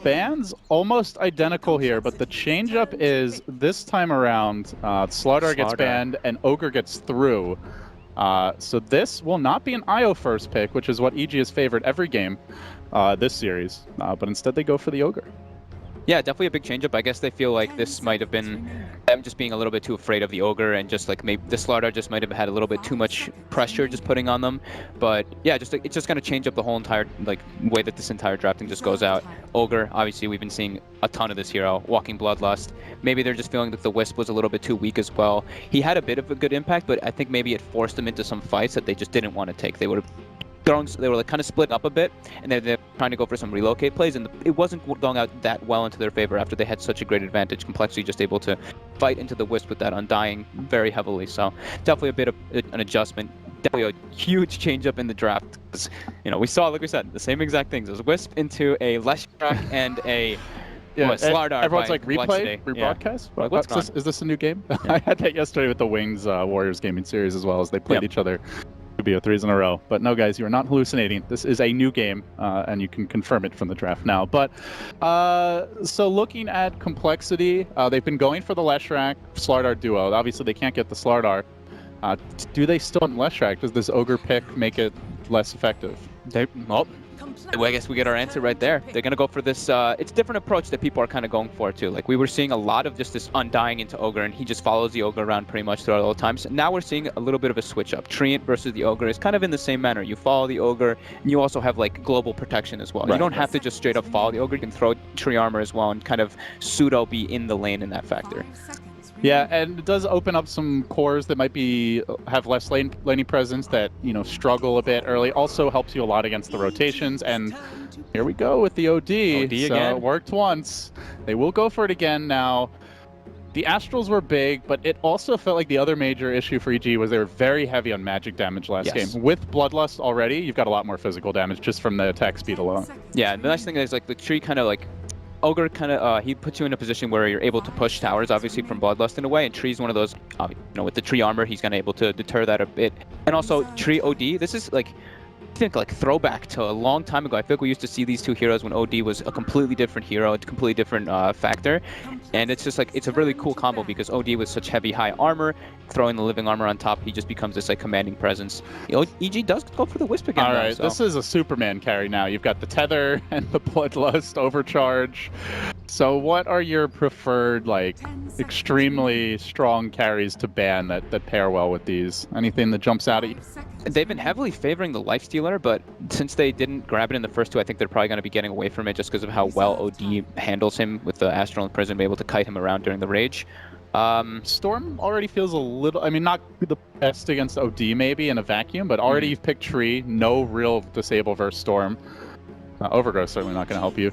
bans almost identical here, but the change-up is this time around, Slardar gets banned and Ogre gets through. So this will not be an IO first pick, which is what EG has favored every game this series, but instead they go for the Ogre. Yeah, definitely a big change-up. I guess they feel like this might have been them just being a little bit too afraid of the Ogre, and just like maybe the Slardar just might have had a little bit too much pressure just putting on them. But yeah, it's just going to change up the whole entire way that this entire drafting just goes out. Ogre, obviously we've been seeing a ton of this hero, Walking Bloodlust. Maybe they're just feeling that the Wisp was a little bit too weak as well. He had a bit of a good impact, but I think maybe it forced them into some fights that they just didn't want to take. They were like kind of split up a bit, and they're trying to go for some relocate plays, and it wasn't going out that well into their favor after they had such a great advantage. Complexity just able to fight into the Wisp with that Undying very heavily, so definitely a bit of an adjustment. Definitely a huge change up in the draft, because we saw, like we said, the same exact things. There's Wisp into a Leshrac and a Slardar. Everyone's like, replay, rebroadcast? Yeah. What's is this a new game? Yeah. I had that yesterday with the Wings Warriors gaming series as well, as they played each other. BO3s in a row. But no, guys, you are not hallucinating. This is a new game, and you can confirm it from the draft now. But so looking at complexity, they've been going for the Leshrac Slardar duo. Obviously, they can't get the Slardar. Do they still want Leshrac? Does this Ogre pick make it less effective? Well, I guess we get our answer right there. They're going to go for this, it's a different approach that people are kind of going for too. Like we were seeing a lot of just this Undying into Ogre, and he just follows the Ogre around pretty much throughout all the times. Now we're seeing a little bit of a switch up. Treant versus the Ogre is kind of in the same manner. You follow the Ogre, and you also have like global protection as well. Right. You don't have to just straight up follow the Ogre. You can throw tree armor as well and kind of pseudo be in the lane in that factor. Yeah, and it does open up some cores that might have less laning presence that struggle a bit early. Also helps you a lot against the rotations. And here we go with the OD. So it worked once. They will go for it again now. The Astrals were big, but it also felt like the other major issue for EG was they were very heavy on magic damage last game. With Bloodlust already, you've got a lot more physical damage just from the attack speed alone. Yeah, the nice thing is like the tree kind of like Ogre kind of, he puts you in a position where you're able to push towers, obviously, from Bloodlust in a way, and Tree's one of those, with the tree armor, he's kind of able to deter that a bit. And also, Tree OD, this is like, I think like throwback to a long time ago. I feel like we used to see these two heroes when OD was a completely different hero, a completely different factor. And it's just like, it's a really cool combo because OD with such heavy high armor, throwing the living armor on top, he just becomes this like commanding presence. EG does go for the Wisp again. Alright, this is a Superman carry now. You've got the Tether and the Bloodlust overcharge. So what are your preferred like extremely strong carries to ban that pair well with these? Anything that jumps out at you? They've been heavily favoring the Lifestealer, but since they didn't grab it in the first two, I think they're probably going to be getting away from it just because of how well OD handles him with the Astral Imprison, be able to kite him around during the Rage. Storm already feels a little, I mean, not the best against OD maybe in a vacuum, but already you've picked Tree, no real disable versus Storm. Overgrowth certainly not going to help you.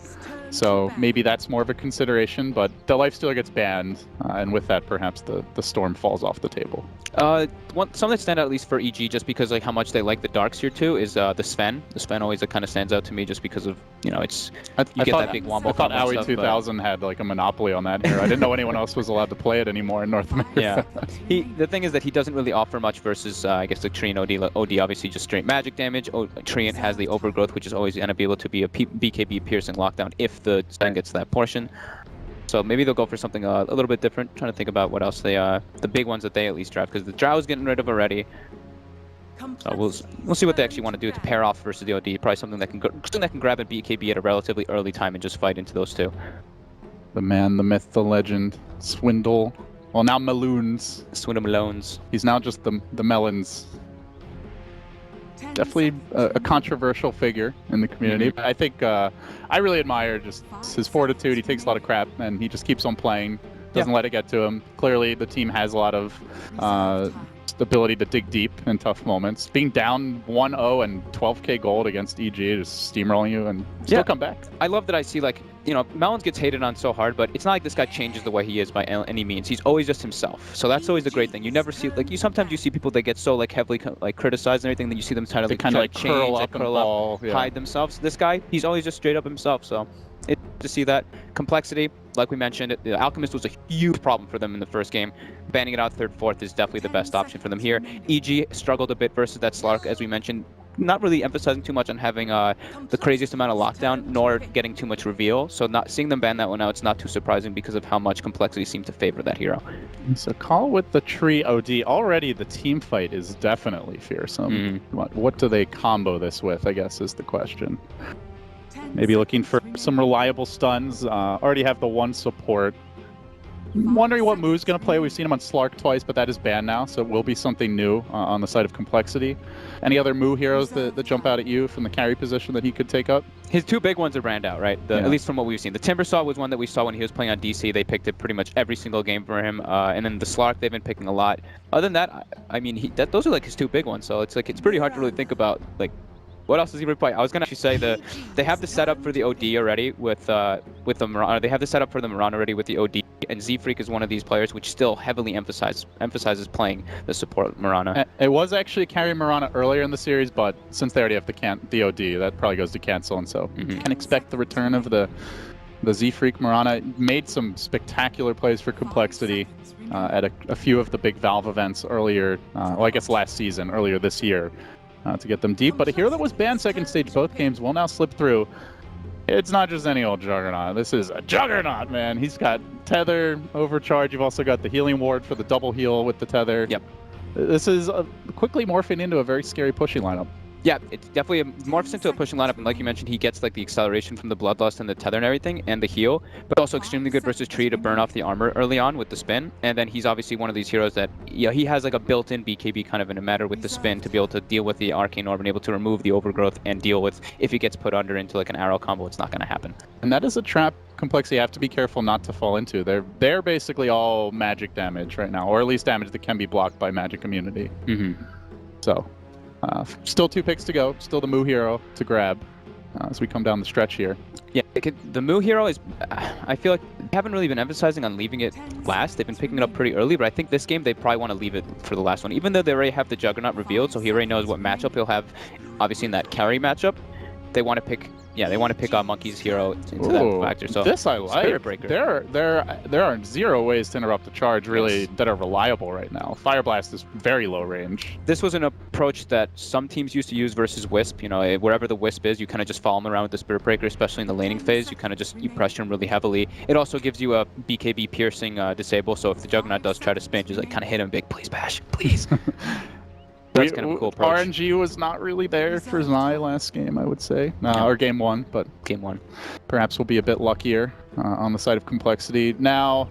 So maybe that's more of a consideration, but the Lifestealer gets banned, and with that, perhaps the Storm falls off the table. Something that stand out at least for EG, just because like how much they like the Darks here too, is the Sven. The Sven always kind of stands out to me, just because of it's you get that big wombo. I thought Owie 2000 had like a monopoly on that here. I didn't know anyone else was allowed to play it anymore in North America. Yeah, the thing is that he doesn't really offer much versus I guess the Treant OD. OD obviously just straight magic damage. Treant has the Overgrowth, which is always going to be able to be a BKB piercing lockdown if the Sven gets that portion. So maybe they'll go for something a little bit different. Trying to think about what else they the big ones that they at least draft, because the Drow is getting rid of already. So we'll see what they actually want to do to pair off versus the OD. Probably something that can grab a BKB at a relatively early time and just fight into those two. The man, the myth, the legend, Swindle. Well, now Maloons. Swindle Maloons. He's now just the Melons. Definitely a controversial figure in the community. But I think I really admire just his fortitude. He takes a lot of crap and he just keeps on playing. Doesn't let it get to him. Clearly, the team has a lot of ability to dig deep in tough moments. Being down 1-0 and 12k gold against EG, just steamrolling you and still come back. I love that I see like, Melons gets hated on so hard, but it's not like this guy changes the way he is by any means. He's always just himself. So that's always the great thing. You never see, like, sometimes you see people that get so like heavily like criticized and everything, then you see them try to like curl up, hide themselves. This guy, he's always just straight up himself. So to see that complexity, like we mentioned, the Alchemist was a huge problem for them in the first game. Banning it out third, fourth is definitely the best option for them here. EG struggled a bit versus that Slark, as we mentioned. not really emphasizing too much on having the craziest amount of lockdown, nor getting too much reveal. So not seeing them ban that one out, it's not too surprising because of how much complexity seemed to favor that hero. So coL with the tree OD. Already the team fight is definitely fearsome. What do they combo this with, I guess, is the question. Maybe looking for some reliable stuns. Already have the one support. Wondering what Moo's going to play. We've seen him on Slark twice, but that is banned now, so it will be something new on the side of complexity. Any other Moo heroes that jump out at you from the carry position that he could take up? His two big ones are brand out, right? At least from what we've seen. The Timbersaw was one that we saw when he was playing on DC. They picked it pretty much every single game for him. And then the Slark, they've been picking a lot. Other than that, I mean, those are like his two big ones. So it's like it's pretty hard to really think about like what else does he play? I was gonna actually say they have the setup for the OD already with the Mirana. They have the setup for the Mirana already with the OD, and Z-Freak is one of these players which still heavily emphasizes playing the support Mirana. It was actually carry Mirana earlier in the series, but since they already have the OD, that probably goes to cancel, and so can expect the return of the Z-Freak Mirana. Made some spectacular plays for complexity at a few of the big Valve events earlier. Well, I guess last season, earlier this year. To get them deep, but a hero that was banned second stage both games will now slip through. It's not just any old Juggernaut. This is a Juggernaut, man. He's got Tether, Overcharge. You've also got the Healing Ward for the double heal with the Tether. Yep. This is quickly morphing into a very scary pushing lineup. Yeah, it's definitely morphs into a pushing lineup, and like you mentioned, he gets like the acceleration from the Bloodlust and the Tether and everything, and the heal, but also extremely good versus Tree to burn off the armor early on with the spin. And then he's obviously one of these heroes that, yeah, he has like a built-in BKB kind of in a matter with the spin to be able to deal with the Arcane Orb and able to remove the overgrowth and deal with if he gets put under into like an arrow combo, it's not going to happen. And that is a trap complexity you have to be careful not to fall into. They're basically all magic damage right now, or at least damage that can be blocked by magic immunity. So. Still 2 picks to go. Still the Moo hero to grab as we come down the stretch here. Yeah, the Moo hero is, I feel like they haven't really been emphasizing on leaving it last. They've been picking it up pretty early, but I think this game they probably want to leave it for the last one. Even though they already have the Juggernaut revealed, so he already knows what matchup he'll have, obviously in that carry matchup. They want to pick, Monkey's hero into that factor. So this I like. Spirit Breaker. There are 0 ways to interrupt the charge really that are reliable right now. Fire Blast is very low range. This was an approach that some teams used to use versus Wisp. You know, wherever the Wisp is, you kind of just follow him around with the Spirit Breaker, especially in the laning phase. You kind of just pressure him really heavily. It also gives you a BKB piercing disable. So if the Juggernaut does try to spin, just like kind of hit him big. Please bash, please. That's kind of a cool approach. RNG was not really there for Zai last game, I would say. Or game 1, but game 1. Perhaps we'll be a bit luckier on the side of complexity. Now,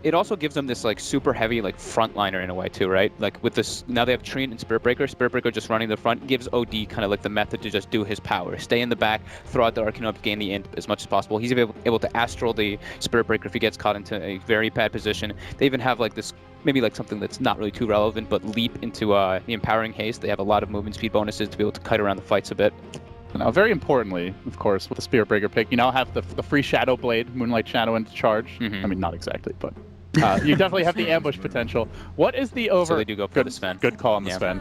it also gives them this like super heavy like frontliner in a way too, right? Like with this, now they have Treen and Spirit Breaker. Spirit Breaker just running the front gives OD kind of like the method to just do his power. Stay in the back, throw out the Arcane Orb, gain the int as much as possible. He's able to astral the Spirit Breaker if he gets caught into a very bad position. They even have like this, maybe like something that's not really too relevant, but leap into the Empowering Haste. They have a lot of movement speed bonuses to be able to kite around the fights a bit. Now, very importantly, of course, with the Spirit Breaker pick, you now have the free Shadow Blade, Moonlight Shadow into charge. I mean, not exactly, but you definitely have the ambush potential. What is the over? So they do go for the Sven. Good call on the Sven.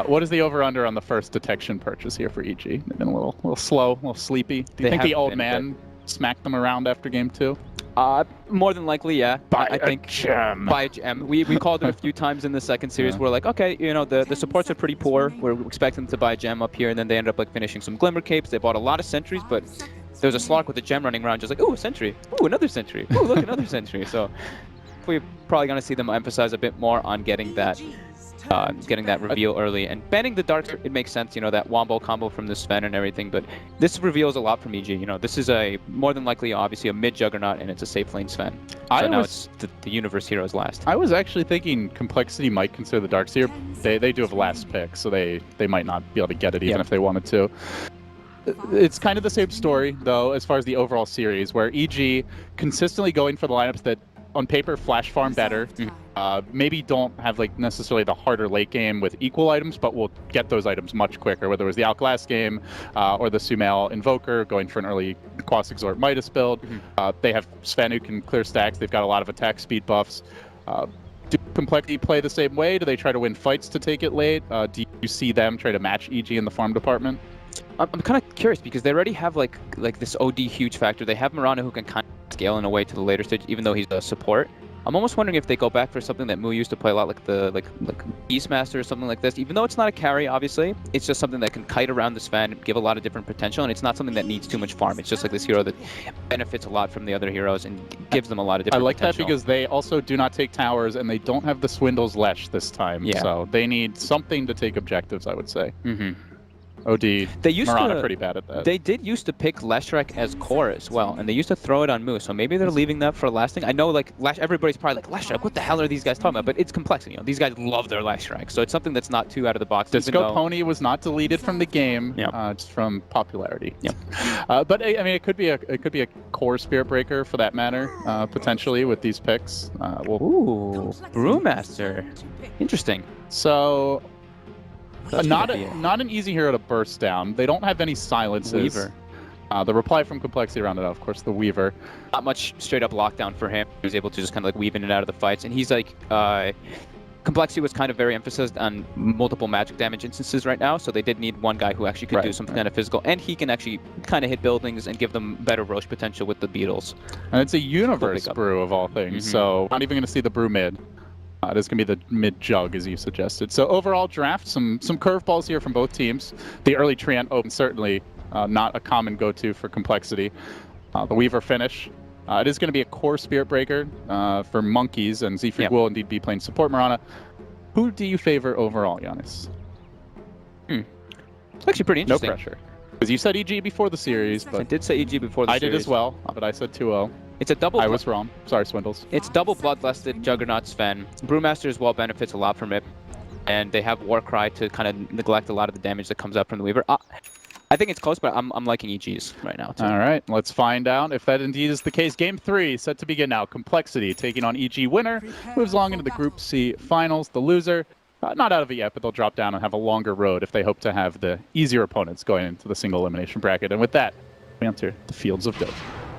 What is the over/under on the first detection purchase here for EG? They've been a little slow, a little sleepy. Do you think the old man smacked them around after game 2? More than likely, yeah. I think gem. By a gem. We called it a few times in the second series. We're like, okay, you know, the supports are pretty poor. We're expecting them to buy a gem up here, and then they end up like finishing some Glimmer Capes. They bought a lot of sentries, but there was a Slark with a gem running around, just like, ooh, a sentry. Ooh, another sentry. Ooh, look, another sentry. So we're probably going to see them emphasize a bit more on getting that reveal early. And banning the darks, it makes sense, you know, that wombo combo from the Sven and everything, but this reveals a lot from EG. You know, this is more than likely, obviously, a mid-Juggernaut, and it's a safe lane Sven. So now it's the Universe Heroes last. I was actually thinking Complexity might consider the darks here. They do have last pick, so they might not be able to get it even if they wanted to. It's kind of the same story, though, as far as the overall series, where EG consistently going for the lineups that on paper flash farm better, maybe don't have like necessarily the harder late game with equal items, but will get those items much quicker, whether it was the Alk last game or the Sumail Invoker going for an early Quas Exort Midas build. They have Sven who can clear stacks. They've got a lot of attack speed buffs. Do Complexity play the same way? Do they try to win fights to take it late? Do you see them try to match EG in the farm department? I'm kind of curious because they already have like this OD huge factor. They have Mirana who can kind of scale in a way to the later stage, even though he's a support. I'm almost wondering if they go back for something that Mu used to play a lot, like the like Beastmaster or something like this. Even though it's not a carry, obviously, it's just something that can kite around the Sven, give a lot of different potential, and it's not something that needs too much farm. It's just like this hero that benefits a lot from the other heroes and gives them a lot of different I like potential. that because they also do not take towers, and they don't have the Swindle's Lesh this time. Yeah. So they need something to take objectives, I would say. Mm-hmm. OD, They used Mirana to pretty bad at that. They did used to pick Leshrac as core as well, and they used to throw it on Mu. So maybe they're leaving that for lasting. I know, like everybody's probably like Leshrac. What the hell are these guys talking about? But it's complexity. You know, these guys love their Leshrac, so it's something that's not too out of the box. Disco Pony was not deleted from the game, just from popularity. Yep. But I mean, it could be a core Spirit Breaker for that matter, potentially with these picks. Ooh, Brewmaster. Interesting. So. Not an easy hero to burst down. They don't have any silences. Weaver. The reply from Complexity rounded out, of course, the Weaver. Not much straight up lockdown for him. He was able to just kind of like weave in and out of the fights, and he's like, Complexity was kind of very emphasized on multiple magic damage instances right now, so they did need one guy who actually could do something kind of physical, and he can actually kind of hit buildings and give them better Roche potential with the Beetles. And it's a universe brew of all things, so not even going to see the brew mid. It is going to be the mid-jug, as you suggested. So overall draft, some curveballs here from both teams. The early Treant Open, certainly not a common go-to for Complexity. The Weaver finish. It is going to be a core Spirit Breaker for Monkeys, and Zfreak will indeed be playing support Mirana. Who do you favor overall, Giannis? It's actually pretty interesting. No pressure. Because you said EG before the series, but I did say EG before the series. I did as well, but I said 2-0. It's a double. I was wrong. Sorry, Swindles. It's double Bloodlusted Juggernaut Sven. Brewmaster as well benefits a lot from it, and they have Warcry to kind of neglect a lot of the damage that comes up from the Weaver. I think it's close, but I'm liking EGs right now too. All right, let's find out if that indeed is the case. Game 3 set to begin now. Complexity taking on EG. Winner moves along into the Group C finals. The loser, not out of it yet, but they'll drop down and have a longer road if they hope to have the easier opponents going into the single elimination bracket. And with that, we enter the Fields of Dope.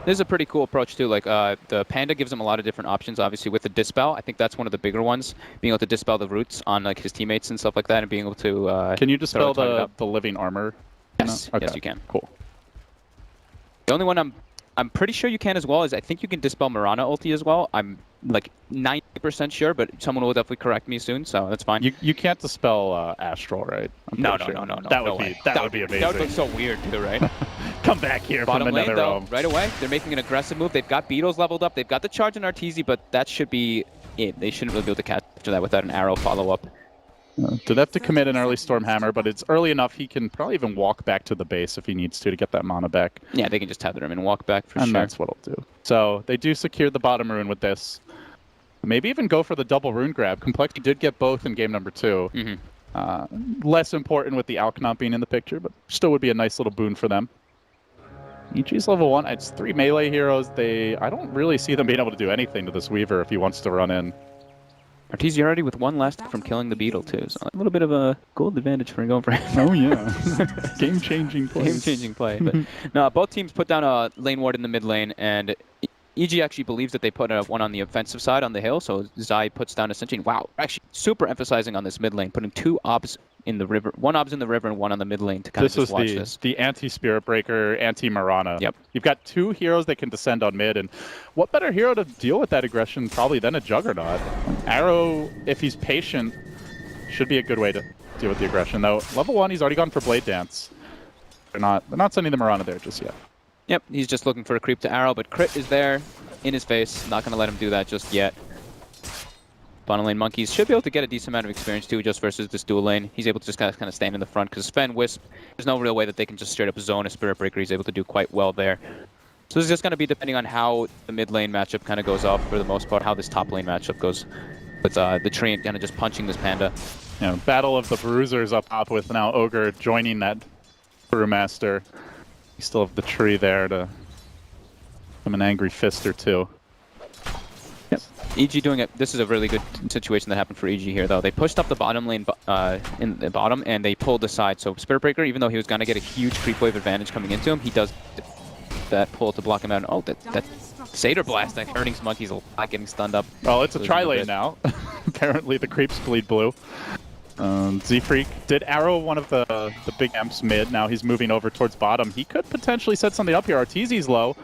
This is a pretty cool approach too. Like the Panda gives him a lot of different options. Obviously, with the Dispel, I think that's one of the bigger ones. Being able to dispel the roots on like his teammates and stuff like that, and being able to. Can you dispel the living armor? Yes, okay. Yes, you can. Cool. The only one I'm pretty sure you can as well is I think you can dispel Mirana ulti as well. I'm like 90% sure, but someone will definitely correct me soon, so that's fine. You can't dispel Astral, right? No. That No would way. be that would be amazing. That would look so weird too, right? Come back here Bottom from another lane, though, realm. right away. They're making an aggressive move. They've got Beetles leveled up. They've got the charge in Arteezy, but that should be it. They shouldn't really be able to capture that without an arrow follow-up. Did have to commit an early Stormhammer, but it's early enough he can probably even walk back to the base if he needs to get that mana back. Yeah, they can just tether him and walk back for sure. And that's what I'll do. So they do secure the bottom rune with this. Maybe even go for the double rune grab. Complexity did get both in game number 2. Less important with the Alk not being in the picture, but still would be a nice little boon for them. EG's level 1. It's 3 melee heroes. I don't really see them being able to do anything to this Weaver if he wants to run in. Arteezy already with one last from killing the Beetle too, so a little bit of a gold advantage for going for him. Oh yeah, game-changing play. Game-changing play. But no, both teams put down a lane ward in the mid lane, and EG actually believes that they put one on the offensive side on the hill, so Zai puts down a Sentient. Wow, actually super emphasizing on this mid lane, putting 2 obs in the river, 1 obs in the river and 1 on the mid lane to kind of just watch this. This was the anti-Spirit Breaker, anti-Mirana. Yep. You've got 2 heroes that can descend on mid, and what better hero to deal with that aggression probably than a Juggernaut? Arrow, if he's patient, should be a good way to deal with the aggression. Though level 1, he's already gone for Blade Dance. They're not sending the Mirana there just yet. Yep, he's just looking for a creep to arrow, but Crit is there in his face. Not going to let him do that just yet. Bottom lane Monkeys should be able to get a decent amount of experience too, just versus this dual lane. He's able to just kind of stand in the front because Sven, Wisp, there's no real way that they can just straight up zone a Spirit Breaker. He's able to do quite well there. So this is just going to be depending on how the mid lane matchup kind of goes off for the most part, how this top lane matchup goes with the Treant kind of just punching this Panda. You know, battle of the Bruisers up top with now Ogre joining that Brewmaster. You still have the tree there to give him an angry fist or two. Yep. EG doing it. This is a really good situation that happened for EG here, though. They pushed up the bottom lane in the bottom, and they pulled aside. So Spirit Breaker, even though he was going to get a huge creep wave advantage coming into him, he does that pull to block him out. And, oh, that Satyr Blast, that hurting some Monkeys a lot, getting stunned up. Oh, it's a tri-lane now. Apparently the creeps bleed blue. Zfreak did arrow one of the big imps mid. Now he's moving over towards bottom. He could potentially set something up here. Arteezy's low.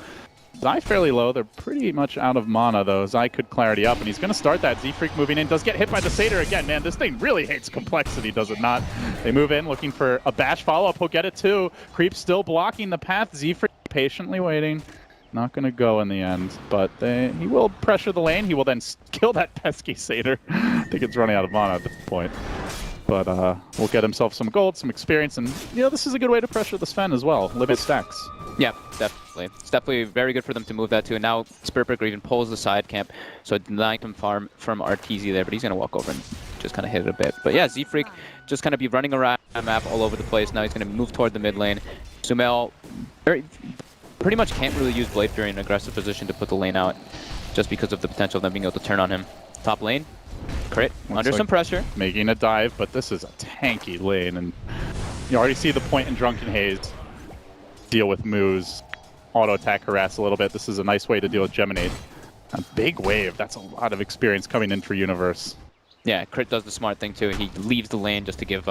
Zai fairly low. They're pretty much out of mana, though. Zai could clarity up, and he's going to start that. Z-Freak moving in. Does get hit by the Satyr again. Man, this thing really hates complexity, does it not? They move in, looking for a bash follow-up. He'll get it, too. Creep still blocking the path. Z-Freak patiently waiting. Not going to go in the end, but he will pressure the lane. He will then kill that pesky Satyr. I think it's running out of mana at this point. But will get himself some gold, some experience, and this is a good way to pressure the Sven as well. Limit stacks. Yeah, definitely. It's definitely very good for them to move that too. And now Spirit Breaker even pulls the side camp, so denying him farm from Arteezy there, but he's going to walk over and just kind of hit it a bit. But yeah, Z-Freak just kind of be running around the map all over the place. Now he's going to move toward the mid lane. sumail pretty much can't really use Blade Fury in an aggressive position to put the lane out, just because of the potential of them being able to turn on him. Top lane, crit, under some pressure. Making a dive, but this is a tanky lane, and you already see the point in Drunken Haze. Deal with moves, auto attack, harass a little bit. This is a nice way to deal with Geminate. A big wave, that's a lot of experience coming in for Universe. Yeah, Crit does the smart thing too. He leaves the lane just to give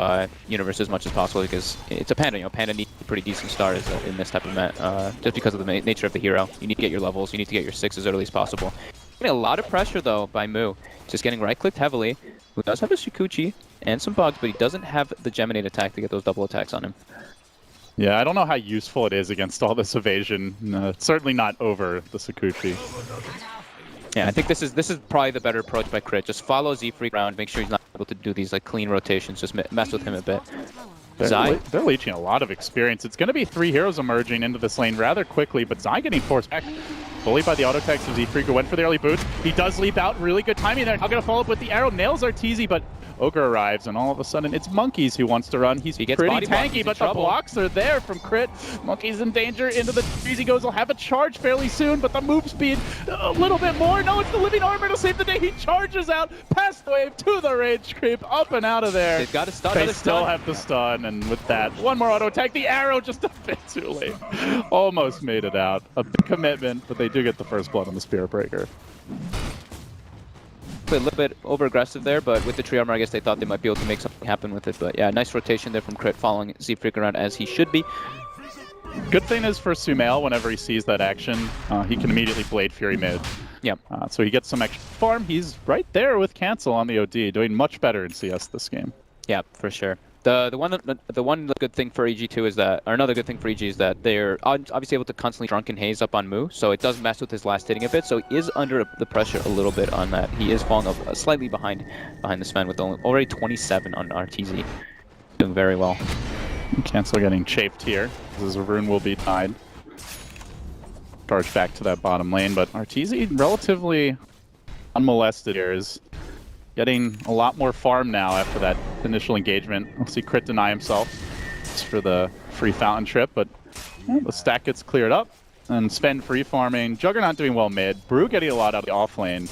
Universe as much as possible, because it's a Panda. Panda needs a pretty decent start in this type of event, just because of the nature of the hero. You need to get your levels, you need to get your 6 as early as possible. Getting a lot of pressure though by Mu, just getting right-clicked heavily. Who does have a Shukuchi and some bugs, but he doesn't have the Geminate attack to get those double attacks on him. Yeah, I don't know how useful it is against all this evasion. It's certainly not over the Sakuchi. Yeah, I think this is probably the better approach by Crit. Just follow Z-Freak around, make sure he's not able to do these like clean rotations. Just mess with him a bit. They're leeching a lot of experience. It's going to be 3 heroes emerging into this lane rather quickly, but Zai getting forced back fully by the auto attacks of Z-Freak, who went for the early boost. He does leap out. Really good timing there. Now going to follow up with the arrow. Nails Arteezy, but Ogre arrives, and all of a sudden it's Monkeys who wants to run. He gets pretty tanky, but the blocks are there from Crit. Monkeys in danger. Into the trees he goes. He'll have a charge fairly soon, but the move speed a little bit more. No, it's the living armor to save the day. He charges out past the wave to the rage creep, up and out of there. They've got to stun. They still have the stun, and with that, one more auto attack. The arrow just a bit too late. Almost made it out. A big commitment, but they do get the first blood on the Spirit Breaker. A little bit over-aggressive there, but with the tree armor, I guess they thought they might be able to make something happen with it. But yeah, nice rotation there from Crit, following Z-Freak around as he should be. Good thing is for sumail, whenever he sees that action, he can immediately Blade Fury mid. Yep. So he gets some extra farm. He's right there with Cancel on the OD, doing much better in CS this game. Yeah, for sure. The one good thing for EG2 is that, or another good thing for EG is that they're obviously able to constantly Drunken Haze up on Mu, so it does mess with his last hitting a bit, so he is under the pressure a little bit on that. He is falling up slightly behind the Sven with already 27 on Arteezy. Doing very well. Cancel getting chafed here, because his rune will be tied. Charge back to that bottom lane, but Arteezy relatively unmolested here, is getting a lot more farm now after that initial engagement. We'll see Crit deny himself for the free fountain trip, but the stack gets cleared up. And Sven free farming. Juggernaut doing well mid. Brew getting a lot out of the off lane.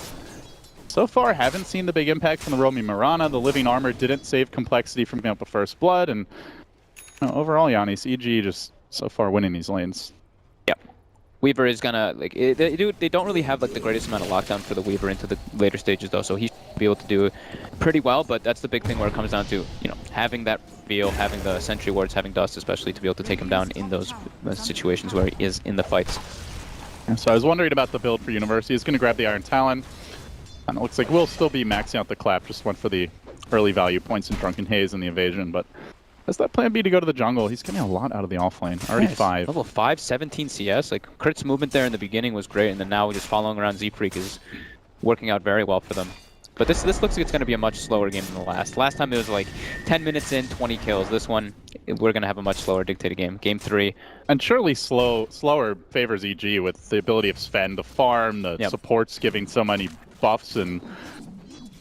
So far, haven't seen the big impact from the roaming Mirana. The living armor didn't save complexity from giving up a first blood. And overall, Yannis, EG just so far winning these lanes. Yep. Weaver is gonna they don't really have like the greatest amount of lockdown for the Weaver into the later stages though, so he should be able to do pretty well. But that's the big thing where it comes down to having that feel, having the sentry wards, having dust especially to be able to take him down in those situations where he is in the fights. So I was wondering about the build for University. He's going to grab the Iron Talon, and it looks like we'll still be maxing out the clap. Just went for the early value points in Drunken Haze and the evasion, but has that plan B to go to the jungle? He's getting a lot out of the offlane. Already 5. Level 5, 17 CS. Like, Crit's movement there in the beginning was great, and then now just following around Z-Freak is working out very well for them. But this looks like it's going to be a much slower game than the last. Last time it was like 10 minutes in, 20 kills. This one, we're going to have a much slower dictated game. Game 3. And surely slower favors EG with the ability of Sven, the farm, the supports giving so many buffs, and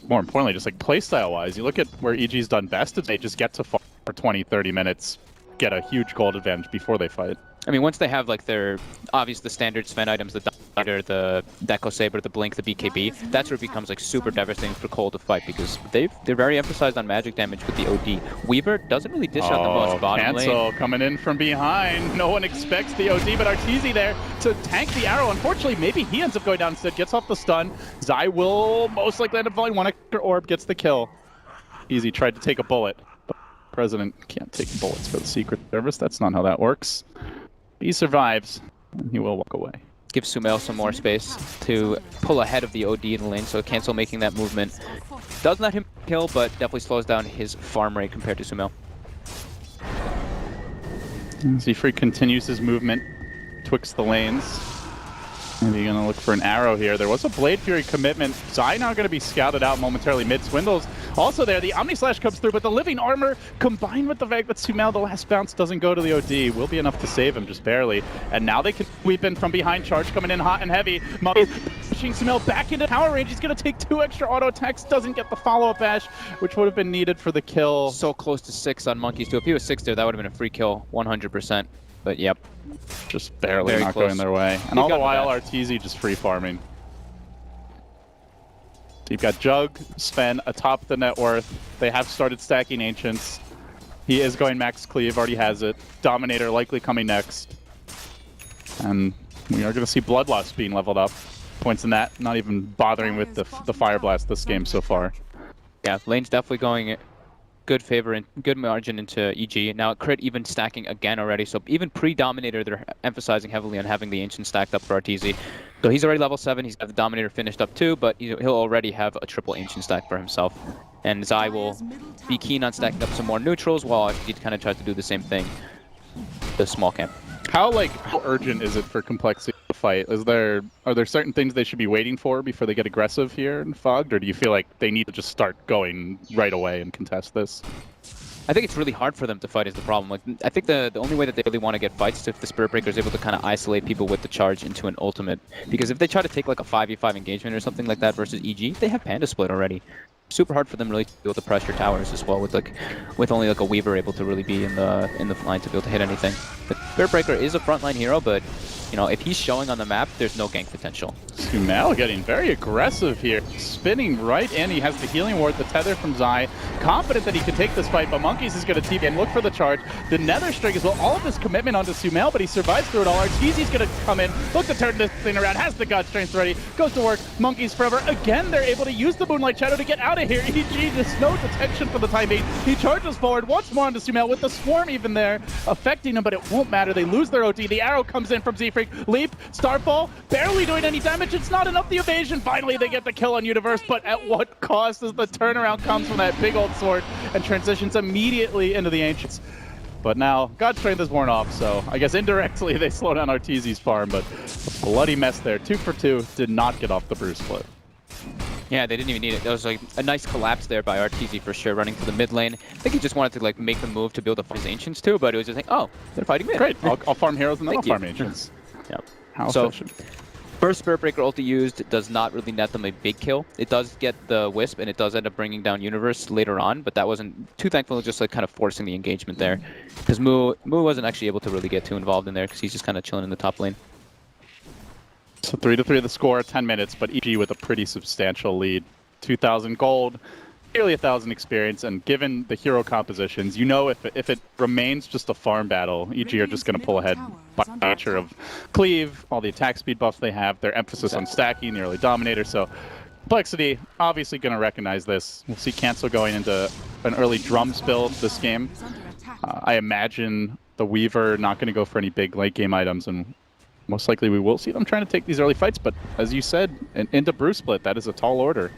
more importantly, just like playstyle-wise, you look at where EG's done best, they just get to farm for 20, 30 minutes, get a huge gold advantage before they fight. I mean, once they have like their the standard Sven items, the Diner, the Deco Saber, the Blink, the BKB, that's where it becomes like super devastating for coL to fight, because they're very emphasized on magic damage with the OD. Weaver doesn't really dish out the most bottom lane. Cancel coming in from behind. No one expects the OD, but Arteezy there to tank the arrow. Unfortunately, maybe he ends up going down instead, gets off the stun. Zai will most likely end up falling. One extra orb gets the kill. Easy tried to take a bullet, but President can't take bullets for the Secret Service. That's not how that works. He survives, and he will walk away. gives sumail some more space to pull ahead of the OD in the lane, so cancel making that movement. Does let him kill, but definitely slows down his farm rate compared to sumail. Z-Freak continues his movement twixt the lanes. Maybe gonna look for an arrow here. There was a Blade Fury commitment. Zai now gonna be scouted out momentarily mid. Swindle's also there. The Omni Slash comes through, but the Living Armor combined with the fact that Sumail, the last bounce doesn't go to the OD, will be enough to save him, just barely. And now they can sweep in from behind. Charge coming in hot and heavy. Monkey's pushing Sumail back into power range. He's gonna take 2 extra auto attacks. Doesn't get the follow-up bash, which would have been needed for the kill. So close to 6 on Monkeys too. If he was 6 there, that would have been a free kill, 100%. But yep. Just barely Very not close. going their way. And all the while, Arteezy just free farming. So you've got Jug, Sven atop the net worth. They have started stacking Ancients. He is going max cleave, already has it. Dominator likely coming next. And we are going to see Bloodlust being leveled up. Points in that, not even bothering with the Fire Blast this game so far. Yeah, lane's definitely going good favor and good margin into EG. Now crit even stacking again already, so even pre-Dominator they're emphasizing heavily on having the Ancient stacked up for Arteezy. So he's already level 7, he's got the Dominator finished up too, but he'll already have a triple Ancient stack for himself. And Zai will be keen on stacking up some more neutrals while he kind of tries to do the same thing. The small camp. How urgent is it for Complexity to fight? Are there certain things they should be waiting for before they get aggressive here in Fogged, or do you feel like they need to just start going right away and contest this? I think it's really hard for them to fight is the problem. Like, I think the only way that they really want to get fights is if the Spirit Breaker is able to kind of isolate people with the charge into an ultimate. Because if they try to take like a 5v5 engagement or something like that versus EG, they have Panda Split already. Super hard for them really to be able to pressure towers as well with only like a Weaver able to really be in the line to be able to hit anything. But Spirit Breaker is a frontline hero, but you know, if he's showing on the map, there's no gank potential. Sumail getting very aggressive here. Spinning right in. He has the healing ward, the tether from Zai. Confident that he can take this fight, but Monkeys is going to TP and look for the charge. The Nether String as well. All of this commitment onto Sumail, but he survives through it all. Arteezy's going to come in, look to turn this thing around, has the God Strength ready, goes to work. Monkeys forever. Again, they're able to use the Moonlight Shadow to get out of here. EG, just no detection for the time being. He charges forward once more onto Sumail with the Swarm even there, affecting him, but it won't matter. They lose their OD. The arrow comes in from Z-Freak. Leap, Starfall, barely doing any damage. It's not enough. The evasion. Finally, they get the kill on Universe, but at what cost as the turnaround comes from that big old sword and transitions immediately into the Ancients. But now, God Strength is worn off, so I guess indirectly they slow down Arteezy's farm, but a bloody mess there. 2 for 2, did not get off the Bruce split. Yeah, they didn't even need it. That was like a nice collapse there by Arteezy for sure, running to the mid lane. I think he just wanted to like make the move to be able to fight his Ancients too, but it was just like, oh, they're fighting mid. Great, I'll farm heroes and then I'll farm Ancients. Yep. How so, efficient. First Spirit Breaker ulti used does not really net them a big kill. It does get the Wisp, and it does end up bringing down Universe later on, but that wasn't too thankful, just like kind of forcing the engagement there. Because Moo wasn't actually able to really get too involved in there, because he's just kind of chilling in the top lane. So 3-3 the score, 10 minutes, but EG with a pretty substantial lead. 2,000 gold, nearly 1,000 experience, and given the hero compositions, you know if it remains just a farm battle, EG are just going to pull ahead by nature of cleave, all the attack speed buffs they have, their emphasis on stacking, the early Dominator, so Complexity obviously going to recognize this. We'll see Cancel going into an early Drums build this game. I imagine the Weaver not going to go for any big late game items, and most likely we will see them trying to take these early fights, but as you said, into Bruce split, that is a tall order.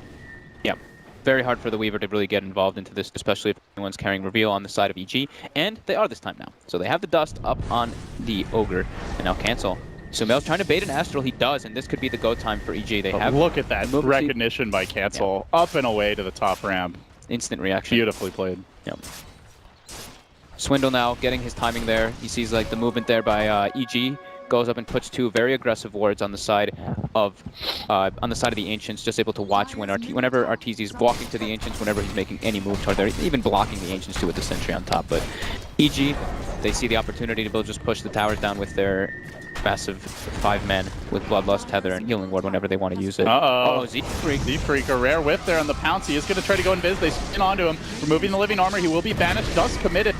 Yeah, very hard for the Weaver to really get involved into this, especially if anyone's carrying Reveal on the side of EG, and they are this time now. So they have the Dust up on the Ogre, and now Cancel. Sumail's trying to bait an Astral, he does, and this could be the go time for EG. They have look at that recognition by Cancel, up and away to the top ramp. Instant reaction. Beautifully played. Yep. Swindle now getting his timing there. He sees like the movement there by EG. Goes up and puts 2 very aggressive wards on the side of the Ancients, just able to watch whenever Arteezy's walking to the Ancients, whenever he's making any move toward there, even blocking the Ancients too with the Sentry on top. But EG, they see the opportunity to just push the towers down with their massive 5 men with Bloodlust, Tether, and Healing Ward whenever they want to use it. Uh-oh. Z-Freak. Z-Freak, a rare whiff there on the pounce. He is going to try to go in biz. They spin onto him, removing the living armor. He will be banished, thus committed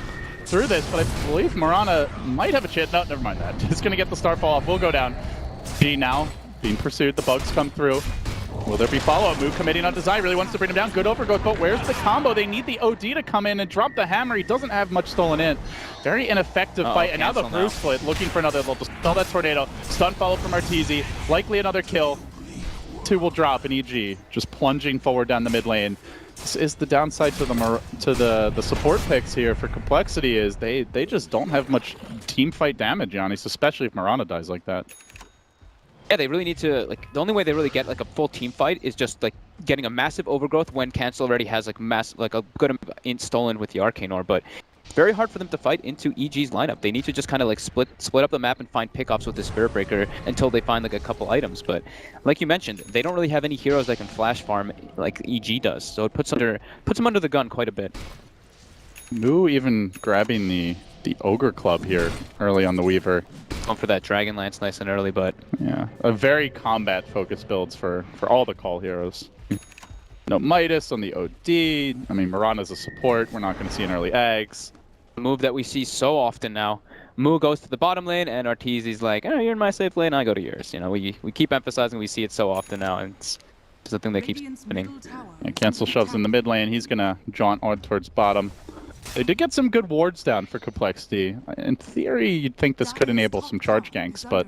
through this, but I believe Morana might have a chance. No, never mind that. Just going to get the Starfall off. We'll go down. G now being pursued. The bugs come through. Will there be follow-up? Move committing on design, really wants to bring him down. Good overgrowth, but where's the combo? They need the OD to come in and drop the hammer. He doesn't have much stolen in. Very ineffective fight, and now the Bruce split, looking for another level. Spell that tornado. Stun follow from Arteezy. Likely another kill. 2 will drop in EG, just plunging forward down the mid lane. This is the downside to the support picks here for Complexity, is they just don't have much team fight damage, Giannis, especially if Mirana dies like that. Yeah, they really need to, like, the only way they really get like a full team fight is just like getting a massive overgrowth when Cancel already has like a good amount stolen with the Arcane Orb, but it's very hard for them to fight into EG's lineup. They need to just kind of like split up the map and find pickoffs with the Spirit Breaker until they find like a couple items. But like you mentioned, they don't really have any heroes that can flash farm like EG does, so it puts them under the gun quite a bit. Moo even grabbing the Ogre Club here early on the Weaver. Going for that Dragon Lance nice and early, but yeah, a very combat-focused builds for all the coL heroes. No Midas on the OD. I mean, Mirana's a support. We're not going to see an early eggs. A move that we see so often now. Moo goes to the bottom lane, and Arteezy's like, oh, you're in my safe lane, I go to yours. You know, we keep emphasizing, we see it so often now, and it's just a thing that keeps happening. And Cancel shoves in the mid lane. He's going to jaunt on towards bottom. They did get some good wards down for Complexity. In theory, you'd think this could enable some charge ganks, but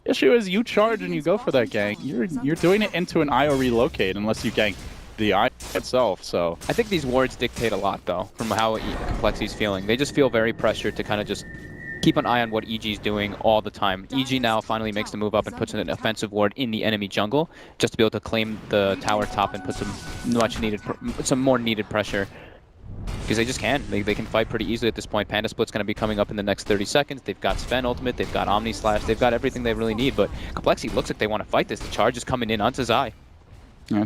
issue is you charge and you go for that gank. You're doing it into an IO relocate unless you gank the eye itself, so... I think these wards dictate a lot, though, from how Complexity's feeling. They just feel very pressured to kind of just keep an eye on what EG's doing all the time. EG now finally makes the move up and puts in an offensive ward in the enemy jungle, just to be able to claim the tower top and put some more needed pressure. Because they just can. They can fight pretty easily at this point. Panda Split's going to be coming up in the next 30 seconds. They've got Sven ultimate, they've got Omni Slash, they've got everything they really need, but Complexity looks like they want to fight this. The charge is coming in onto Zai.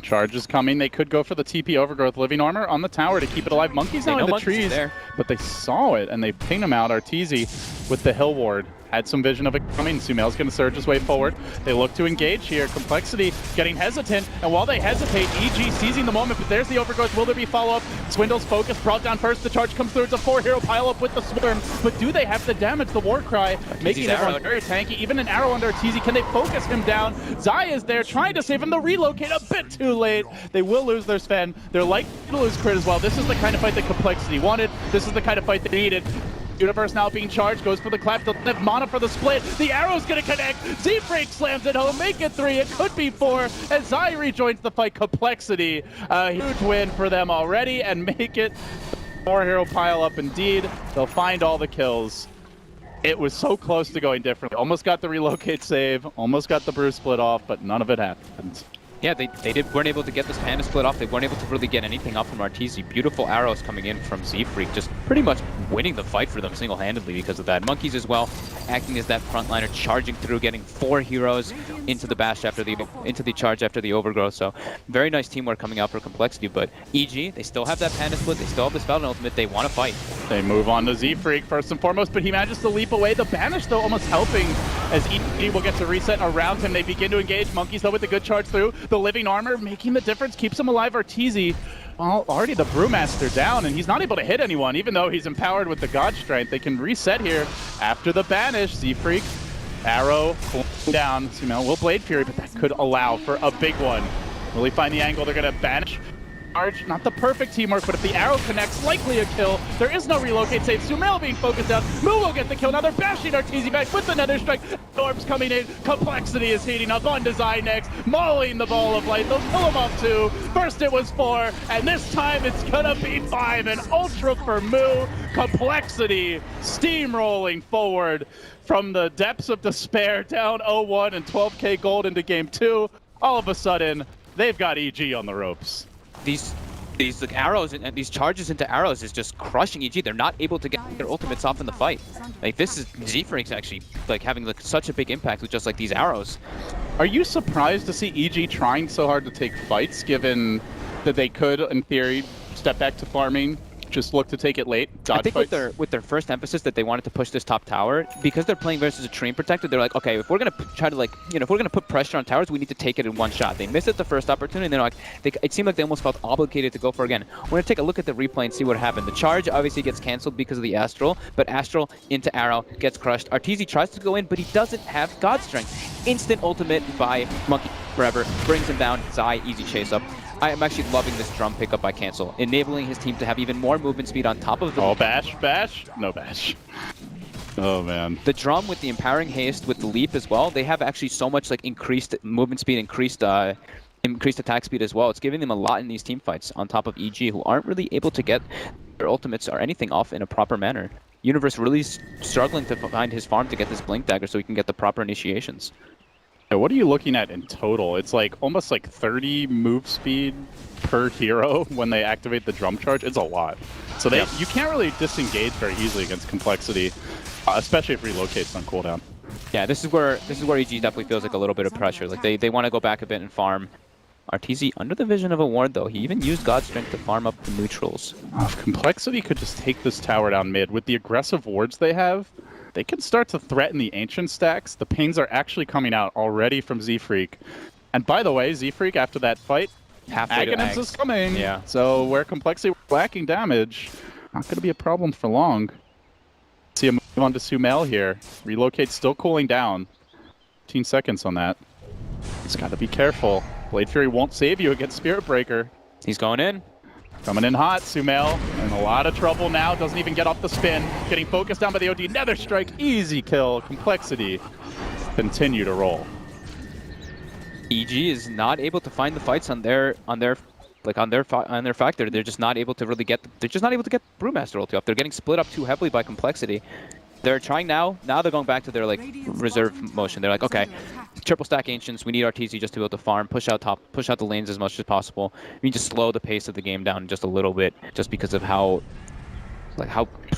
Charge is coming. They could go for the TP Overgrowth Living Armor on the tower to keep it alive. Monkey's now in the trees, but they saw it and they ping him out. Arteezy with the Hill Ward had some vision of it coming. Sumail's going to surge his way forward. They look to engage here. Complexity getting hesitant, and while they hesitate, EG seizing the moment, but there's the Overgrowth. Will there be follow-up? Swindle's focus brought down first. The charge comes through. It's a 4-hero pile-up with the Swarm, but do they have the damage? The War Cry making everyone very tanky. Even an arrow under Arteezy. Can they focus him down? Zai is there trying to save him. The relocate a bit too late. They will lose their Sven. They're likely to lose Crit as well. This is the kind of fight that Complexity wanted. This is the kind of fight they needed. Universe now being charged, goes for the clap, doesn't have mana for the split. The arrow's gonna connect. Z-Freak slams it home, make it 3, it could be 4, as Zai rejoins the fight. Complexity, a huge win for them already, and make it 4-hero pile up indeed. They'll find all the kills. It was so close to going differently. Almost got the relocate save, almost got the Bruce split off, but none of it happened. Yeah, they weren't able to get this Panda split off. They weren't able to really get anything up from Arteezy. Beautiful arrows coming in from Z-Freak, just pretty much winning the fight for them single-handedly because of that. Monkeys as well, acting as that frontliner, charging through, getting 4 heroes into the bash after the charge after the overgrowth. So very nice teamwork coming out for Complexity. But EG, they still have that Panda split. They still have this Falcon ultimate. They want to fight. They move on to Z-Freak first and foremost, but he manages to leap away. The banish though almost helping as EG will get to reset around him. They begin to engage. Monkeys though with a good charge through. The living armor making the difference, keeps him alive. Arteezy, well, already the Brewmaster down, and he's not able to hit anyone, even though he's empowered with the God Strength. They can reset here after the banish. Z-Freak, arrow down. Sumail will Blade Fury, but that could allow for a big one. Will he find the angle? They're going to banish. Not the perfect teamwork, but if the arrow connects, likely a kill. There is no relocate save. Sumail being focused down. Moo will get the kill. Now they're bashing Arteezy back with the Nether Strike. Orbs coming in. Complexity is heating up on design next. Mauling the ball of light. They'll kill him off 2. First it was 4, and this time it's gonna be 5. An ultra for Moo. Complexity steamrolling forward from the depths of despair, down 0-1 and 12k gold into game 2. All of a sudden, they've got EG on the ropes. These like, arrows and these charges into arrows is just crushing EG. They're not able to get their ultimates off in the fight. Like, this is Z-Freak's actually like having like such a big impact with just like these arrows. Are you surprised to see EG trying so hard to take fights, given that they could, in theory, step back to farming, just look to take it late. I think Fights. with their first emphasis that they wanted to push this top tower, because they're playing versus a Treant Protector, they're like, okay, if we're gonna try to if we're gonna put pressure on towers, we need to take it in one shot. They missed it the first opportunity, and they're like, it seemed like they almost felt obligated to go for it again. We're gonna take a look at the replay and see what happened. The charge obviously gets canceled because of the Astral, but Astral into Arrow gets crushed. Arteezy tries to go in, but he doesn't have God Strength. Instant ultimate by Monkey Forever brings him down. Zai easy chase up. I am actually loving this drum pickup by coL, enabling his team to have even more movement speed on top of the... Oh, bash? No bash. Oh, man. The drum with the empowering haste, with the leap as well, they have actually so much like increased movement speed, increased attack speed as well. It's giving them a lot in these team fights on top of EG, who aren't really able to get their ultimates or anything off in a proper manner. Universe really struggling to find his farm to get this Blink Dagger so he can get the proper initiations. What are you looking at in total? It's like almost like 30 move speed per hero when they activate the drum charge. It's a lot. So you can't really disengage very easily against Complexity, especially if relocates on cooldown. Yeah, this is where EG definitely feels like a little bit of pressure. Like they want to go back a bit and farm. Arteezy under the vision of a ward though. He even used God Strength to farm up the neutrals. If Complexity could just take this tower down mid with the aggressive wards they have, they can start to threaten the Ancient stacks. The pings are actually coming out already from Z-Freak. And by the way, Z-Freak, after that fight, Aghanim's is coming. Yeah. So where Complexity was lacking damage, not going to be a problem for long. See him move on to sumail here. Relocate still cooling down. 15 seconds on that. He's got to be careful. Blade Fury won't save you against Spirit Breaker. He's going in. Coming in hot, sumail, in a lot of trouble now, doesn't even get off the spin. Getting focused down by the OD, Nether Strike, easy kill. Complexity continue to roll. EG is not able to find the fights on their factor. They're just not able to really get Brewmaster ulti off. They're getting split up too heavily by Complexity. They're trying now. Now they're going back to their reserve motion. They're like, okay, triple stack Ancients. We need Arteezy just to be able to farm, push out the lanes as much as possible. We need to slow the pace of the game down just a little bit, just because of how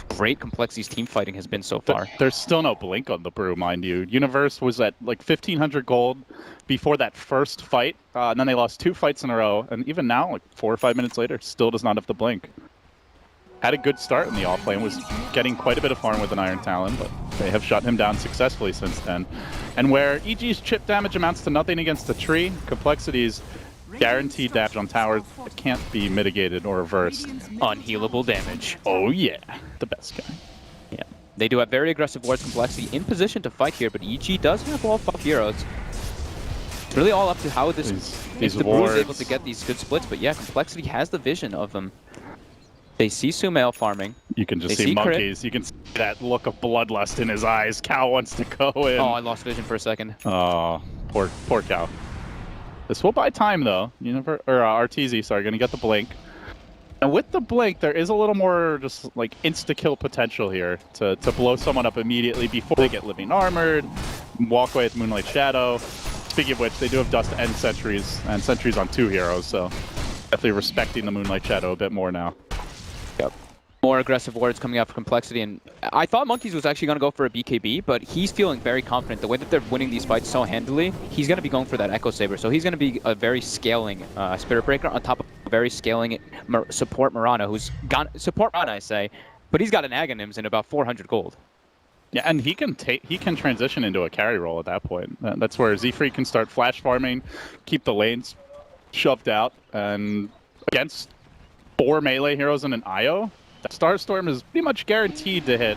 great Complexity's team fighting has been so far. There's still no blink on the Brew, mind you. Universe was at like 1,500 gold before that first fight, and then they lost 2 fights in a row, and even now, like 4 or 5 minutes later, still does not have the blink. Had a good start in the off-lane, was getting quite a bit of farm with an Iron Talon, but they have shut him down successfully since then. And where EG's chip damage amounts to nothing against the tree, Complexity's guaranteed damage on towers that can't be mitigated or reversed. Unhealable damage. Oh yeah, the best guy. Yeah, they do have very aggressive wards. Complexity in position to fight here, but EG does have all 5 heroes. It's really all up to how if the Brew is able to get these good splits, but yeah, Complexity has the vision of them. They see sumail farming. You can just see monkeys. You can see that look of bloodlust in his eyes. coL wants to go in. Oh, I lost vision for a second. Oh, poor coL. This will buy time though. Arteezy, sorry, gonna get the blink. And with the blink, there is a little more just like insta-kill potential here to blow someone up immediately before they get living armored, walk away with Moonlight Shadow. Speaking of which, they do have Dust and Sentries on 2 heroes, so definitely respecting the Moonlight Shadow a bit more now. Yep. More aggressive wards coming out for Complexity, and I thought Monkeys was actually going to go for a BKB, but he's feeling very confident. The way that they're winning these fights so handily, he's going to be going for that Echo Saber. So he's going to be a very scaling Spirit Breaker on top of a very scaling support Mirana, who's gone support Mirana, I say, but he's got an Aghanims in about 400 gold. Yeah, and he can transition into a carry role at that point. That's where Z-Freak can start flash farming, keep the lanes shoved out, and against 4 melee heroes and an IO, Starstorm is pretty much guaranteed to hit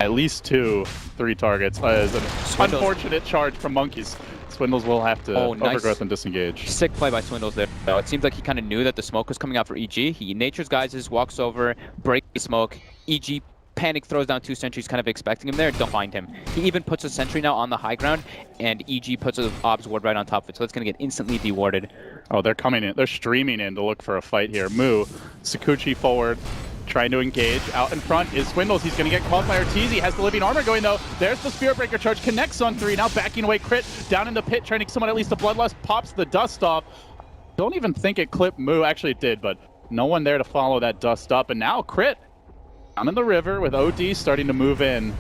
at least 2-3 targets. As an unfortunate charge from Monkeys. Swindles will have to overgrowth and disengage. Sick play by Swindles there. It seems like he kind of knew that the smoke was coming out for EG. He Nature's Guises, walks over, breaks the smoke. EG panic, throws down 2 sentries, kind of expecting him there. Don't find him. He even puts a sentry now on the high ground, and EG puts an Obs ward right on top of it, so it's going to get instantly dewarded. Oh, they're coming in. They're streaming in to look for a fight here. Moo, Sakuchi forward, trying to engage. Out in front is Swindles. He's going to get caught by Arteezy. Has the living armor going, though. There's the Spirit Breaker charge. Connects on 3. Now backing away. Crit down in the pit, trying to get someone at least a Bloodlust. Pops the dust off. Don't even think it clipped Moo. Actually, it did, but no one there to follow that dust up. And now Crit down in the river with OD starting to move in.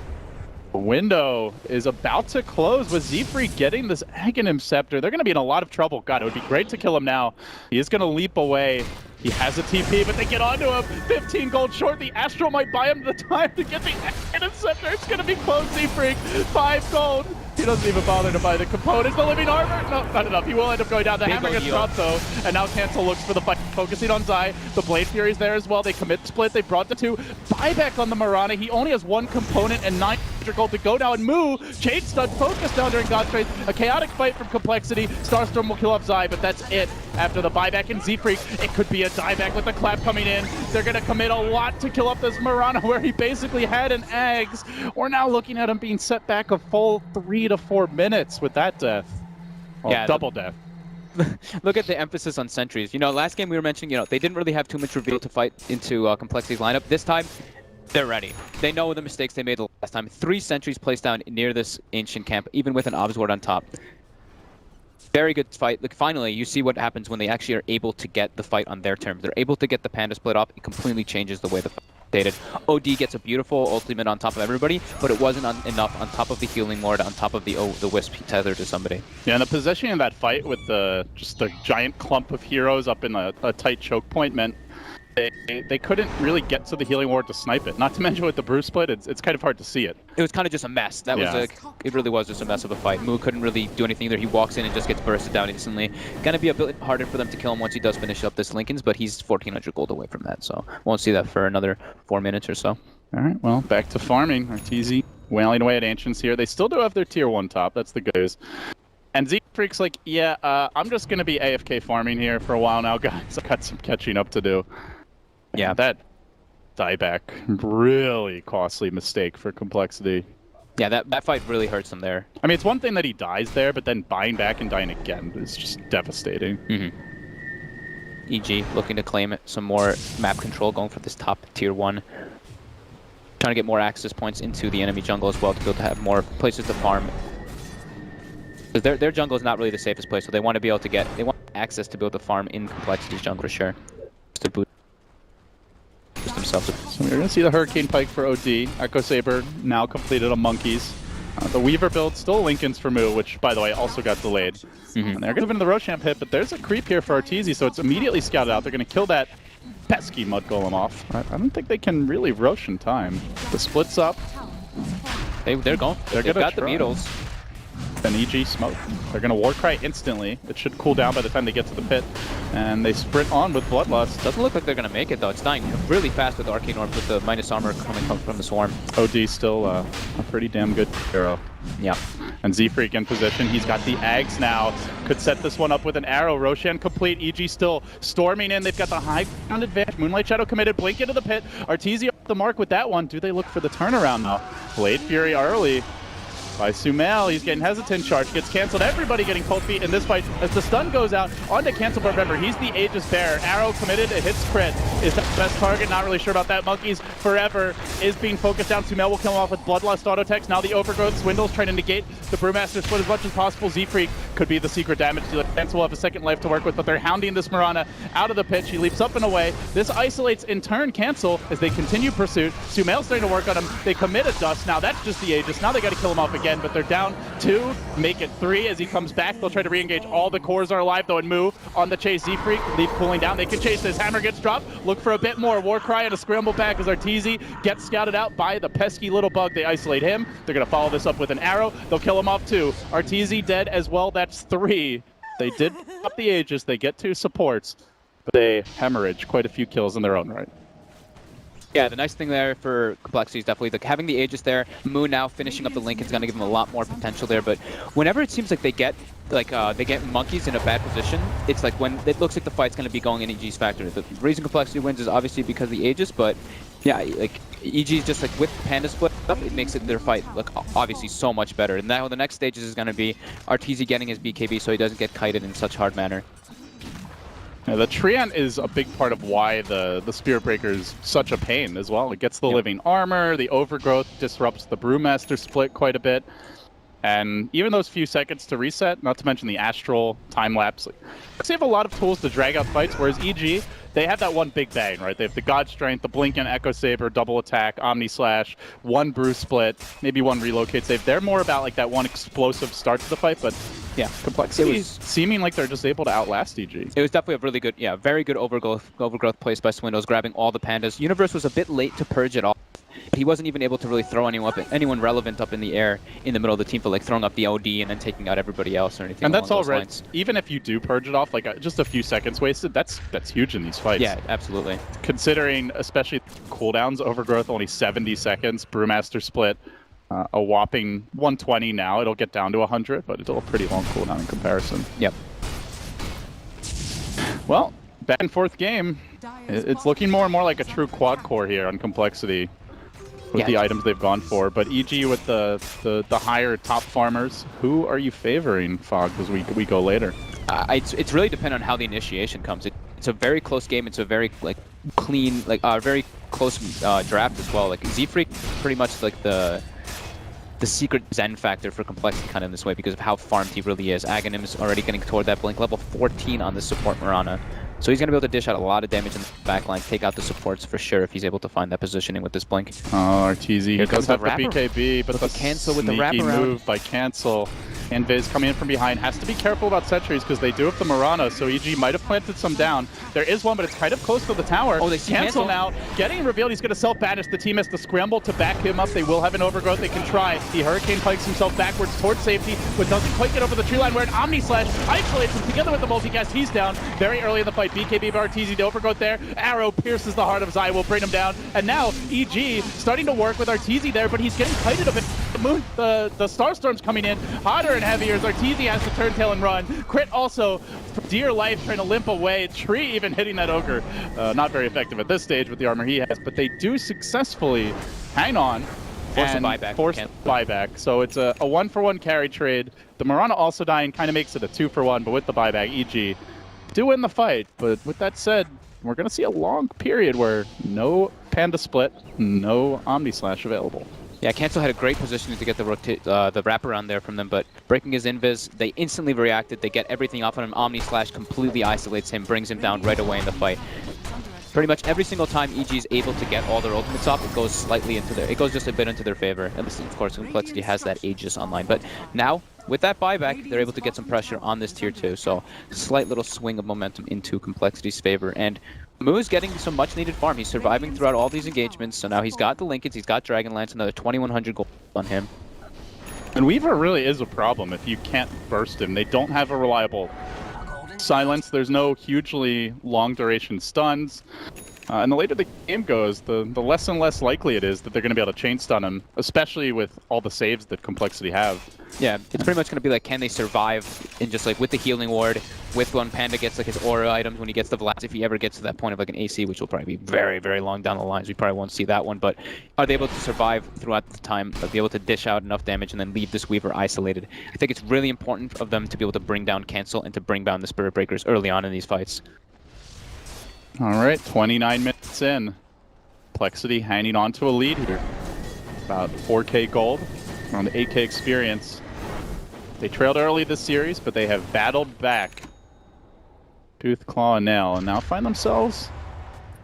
The window is about to close with Z-Freak getting this Aghanim Scepter. They're going to be in a lot of trouble. God, it would be great to kill him now. He is going to leap away. He has a TP, but they get onto him. 15 gold short. The Astral might buy him the time to get the Aghanim Scepter. It's going to be close, Z-Freak. 5 gold. He doesn't even bother to buy the components. The living armor? No, not enough. He will end up going down. The hammer gets dropped, though. And now cancel looks for the fight. Focusing on Zai. The Blade Fury's there as well. They commit split. They brought the 2. Buyback on the Mirana. He only has 1 component and 900 gold to go now. And Moo, Jade Stud focused down during God's Faith. A chaotic fight from Complexity. Starstorm will kill off Zai, but that's it. After the buyback in Z-Freak, it could be a dieback with the clap coming in. They're going to commit a lot to kill up this Mirana, where he basically had an Ags. We're now looking at him being set back a full 3 to 4 minutes with that death. Well, yeah, double death. Look at the emphasis on sentries. You know, last game we were mentioning, you know, they didn't really have too much reveal to fight into Complexity's lineup. This time, they're ready. They know the mistakes they made the last time. 3 sentries placed down near this ancient camp, even with an Obs Ward on top. Very good fight. Look, finally, you see what happens when they actually are able to get the fight on their terms. They're able to get the Panda split off. It completely changes the way the fight is dated. OD gets a beautiful ultimate on top of everybody, but it wasn't enough on top of the healing ward, on top of the Wisp tethered to somebody. Yeah, and the positioning in that fight with just the giant clump of heroes up in a tight choke point meant they couldn't really get to the healing ward to snipe it. Not to mention with the Bruce split, it's kind of hard to see it. It was kind of just a mess. That was it really was just a mess of a fight. Moo couldn't really do anything either. He walks in and just gets bursted down instantly. Gonna be a bit harder for them to kill him once he does finish up this Linken's, but he's 1,400 gold away from that, so won't see that for another 4 minutes or so. All right, well, back to farming. RTZ wailing away at Ancients here. They still do have their tier 1 top. That's the good news. And Z-Freak's like, yeah, I'm just gonna be AFK farming here for a while now, guys. I've got some catching up to do. Yeah, that dieback, really costly mistake for Complexity. Yeah, that fight really hurts them there. I mean, it's one thing that he dies there, but then buying back and dying again is just devastating. EG looking to claim some more map control, going for this top tier 1. Trying to get more access points into the enemy jungle as well to be able to have more places to farm. Because their jungle is not really the safest place, so they want to be able to they want access to be able to farm in Complexity's jungle for sure. Just to boost themselves. So we're going to see the Hurricane Pike for OD. Echo Saber now completed on Monkeys. The Weaver build, still Linken's for Moo, which, by the way, also got delayed. And they're going to move into the Roshamp hit, but there's a creep here for Arteezy, so it's immediately scouted out. They're going to kill that pesky Mud Golem off. I don't think they can really Rosh in time. The split's up. They're going. They've got the Beetles. An EG smoke. They're going to Warcry instantly. It should cool down by the time they get to the pit. And they sprint on with Bloodlust. Doesn't look like they're going to make it, though. It's dying really fast with Arcane Orb, with the minus armor coming from the Swarm. OD still a pretty damn good hero. Yeah. And Z-Freak in position. He's got the Ags now. Could set this one up with an arrow. Roshan complete. EG still storming in. They've got the high ground advantage. Moonlight Shadow committed. Blink into the pit. Arteezy off the mark with that one. Do they look for the turnaround now? Blade Fury early by Sumail. He's getting hesitant. Charge gets canceled. Everybody getting cold feet in this fight as the stun goes out onto cancel. But remember, he's the Aegis bearer. Arrow committed. It hits crit. Is that the best target? Not really sure about that. Monkeys forever is being focused down. Sumail will kill him off with Bloodlust auto text. Now the Overgrowth Swindles trying to negate the Brewmaster split as much as possible. Z-Freak could be the secret damage dealer. Cancel will have a second life to work with, but they're hounding this Mirana out of the pitch. He leaps up and away. This isolates in turn Cancel as they continue pursuit. Sumail's starting to work on him. They commit a Dust. Now that's just the Aegis. Now they got to kill him off again, but they're down 2, make it 3 as he comes back. They'll try to re-engage. All the cores are alive though and move on the chase. Z-Freak, leaf cooling down. They can chase this. Hammer gets dropped. Look for a bit more. Warcry and a scramble back as Arteezy gets scouted out by the pesky little bug. They isolate him. They're going to follow this up with an arrow. They'll kill him off too. Arteezy dead as well. That's 3. They did up the Aegis. They get 2 supports, but they hemorrhage quite a few kills in their own right. Yeah, the nice thing there for Complexity is definitely like having the Aegis there. Moon now finishing up the Link is going to give them a lot more potential there. But whenever it seems like they get Monkeys in a bad position, it's like when it looks like the fight's going to be going in EG's factor. The reason Complexity wins is obviously because of the Aegis, but yeah, like EG's just like with Panda split up, it makes their fight look obviously so much better. And now the next stage is going to be Arteezy getting his BKB so he doesn't get kited in such hard manner. Yeah, the Treant is a big part of why the Spirit Breaker is such a pain as well. It gets the living armor, the Overgrowth disrupts the Brewmaster split quite a bit. And even those few seconds to reset, not to mention the astral time lapse, like, they have a lot of tools to drag out fights, whereas EG, they have that one big bang, right? They have the God Strength, the Blink and Echo Saber, double attack, Omni Slash, one Bruise Split, maybe one Relocate Save. They're more about like that one explosive start to the fight, but yeah, Complexity is seeming like they're just able to outlast EG. It was definitely a really good, very good overgrowth place by Swindles, grabbing all the pandas. Universe was a bit late to purge it off. He wasn't even able to really throw anyone relevant up in the air in the middle of the team for like throwing up the OD and then taking out everybody else or anything. And that's all right. Even if you do purge it off, like just a few seconds wasted, that's huge in these fights. Yeah, absolutely. Considering, especially cooldowns, overgrowth only 70 seconds, Brewmaster Split, a whopping 120 now. It'll get down to 100, but it's still a pretty long cooldown in comparison. Yep. Well, back and forth game. It's looking more and more like a true quad core here on Complexity with the items they've gone for. But EG with the higher top farmers, who are you favoring, Fog, as we go later? It's really dependent on how the initiation comes. It's a very close game. It's a very clean, very close draft as well. Like Z-Freak, pretty much like the secret Zen factor for Complexity kind of in this way because of how farmed he really is. Aghanim's already getting toward that Blink level 14 on the support Mirana. So he's going to be able to dish out a lot of damage in the backline, take out the supports for sure if he's able to find that positioning with this Blink. Oh, RTZ, he does have the BKB, but the cancel with the sneaky wraparound move by cancel. And Viz coming in from behind has to be careful about sentries because they do have the Mirana, so EG might have planted some down. There is one, but it's kind of close to the tower. Oh, they see cancel now. Getting revealed, he's going to self-banish. The team has to scramble to back him up. They will have an overgrowth. They can try. The Hurricane pikes himself backwards towards safety, but doesn't quite get over the tree line where an Omni Slash isolates him together with the multicast. He's down very early in the fight. BKB by RTZ, the overgrowth there. Arrow pierces the heart of Zai, will bring him down. And now EG starting to work with RTZ there, but he's getting kited a bit. The Starstorm's coming in hotter and heavier as RTZ has to turn tail and run. Crit also, for dear life, trying to limp away. Tree even hitting that Ogre. Not very effective at this stage with the armor he has, but they do successfully hang on and force the buyback. So it's a 1-for-1 carry trade. The Mirana also dying kind of makes it a 2-for-1, but with the buyback, EG do win the fight. But with that said, we're going to see a long period where no Panda Split, no Omni Slash available. Yeah, Cancel had a great positioning to get the wraparound there from them, but breaking his invis, they instantly reacted. They get everything off on him. Omni Slash completely isolates him, brings him down right away in the fight. Pretty much every single time EG is able to get all their ultimates off, it goes slightly into it goes just a bit into their favor. At least, of course, Complexity has that Aegis online. But now, with that buyback, they're able to get some pressure on this tier 2. So, slight little swing of momentum into Complexity's favor. And Moo's getting some much-needed farm. He's surviving throughout all these engagements. So now he's got the Linkage, he's got Dragonlance, another 2,100 gold on him. And Weaver really is a problem if you can't burst him. They don't have a reliable silence. There's no hugely long-duration stuns. And the later the game goes, the less and less likely it is that they're going to be able to chain stun him, especially with all the saves that Complexity have. Yeah, it's pretty much going to be like, can they survive in just like with the healing ward, with when Panda gets like his aura items, when he gets the blast, if he ever gets to that point of like an AC, which will probably be very, very long down the lines. We probably won't see that one, but are they able to survive throughout the time, be able to dish out enough damage and then leave this Weaver isolated? I think it's really important of them to be able to bring down Cancel and to bring down the Spirit Breakers early on in these fights. All right, 29 minutes in. Complexity hanging on to a lead here. About 4K gold, around 8K experience. They trailed early this series, but they have battled back. Tooth, claw, and nail, and now find themselves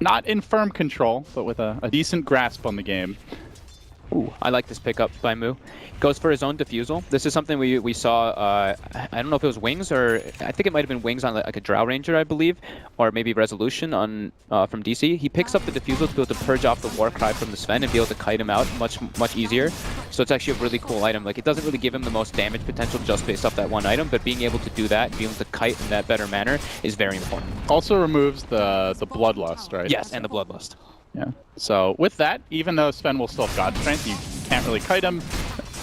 not in firm control, but with a decent grasp on the game. Ooh, I like this pickup by Moo. Goes for his own defusal. This is something we saw, I don't know if it was Wings or, I think it might have been Wings on like a Drow Ranger, I believe, or maybe Resolution on from DC. He picks up the defusal to be able to purge off the Warcry from the Sven and be able to kite him out much easier. So it's actually a really cool item. Like, it doesn't really give him the most damage potential just based off that one item, but being able to do that, being able to kite in that better manner is very important. Also removes the Bloodlust, right? Yes, and the Bloodlust. Yeah. So with that, even though Sven will still have God Strength, you can't really kite him.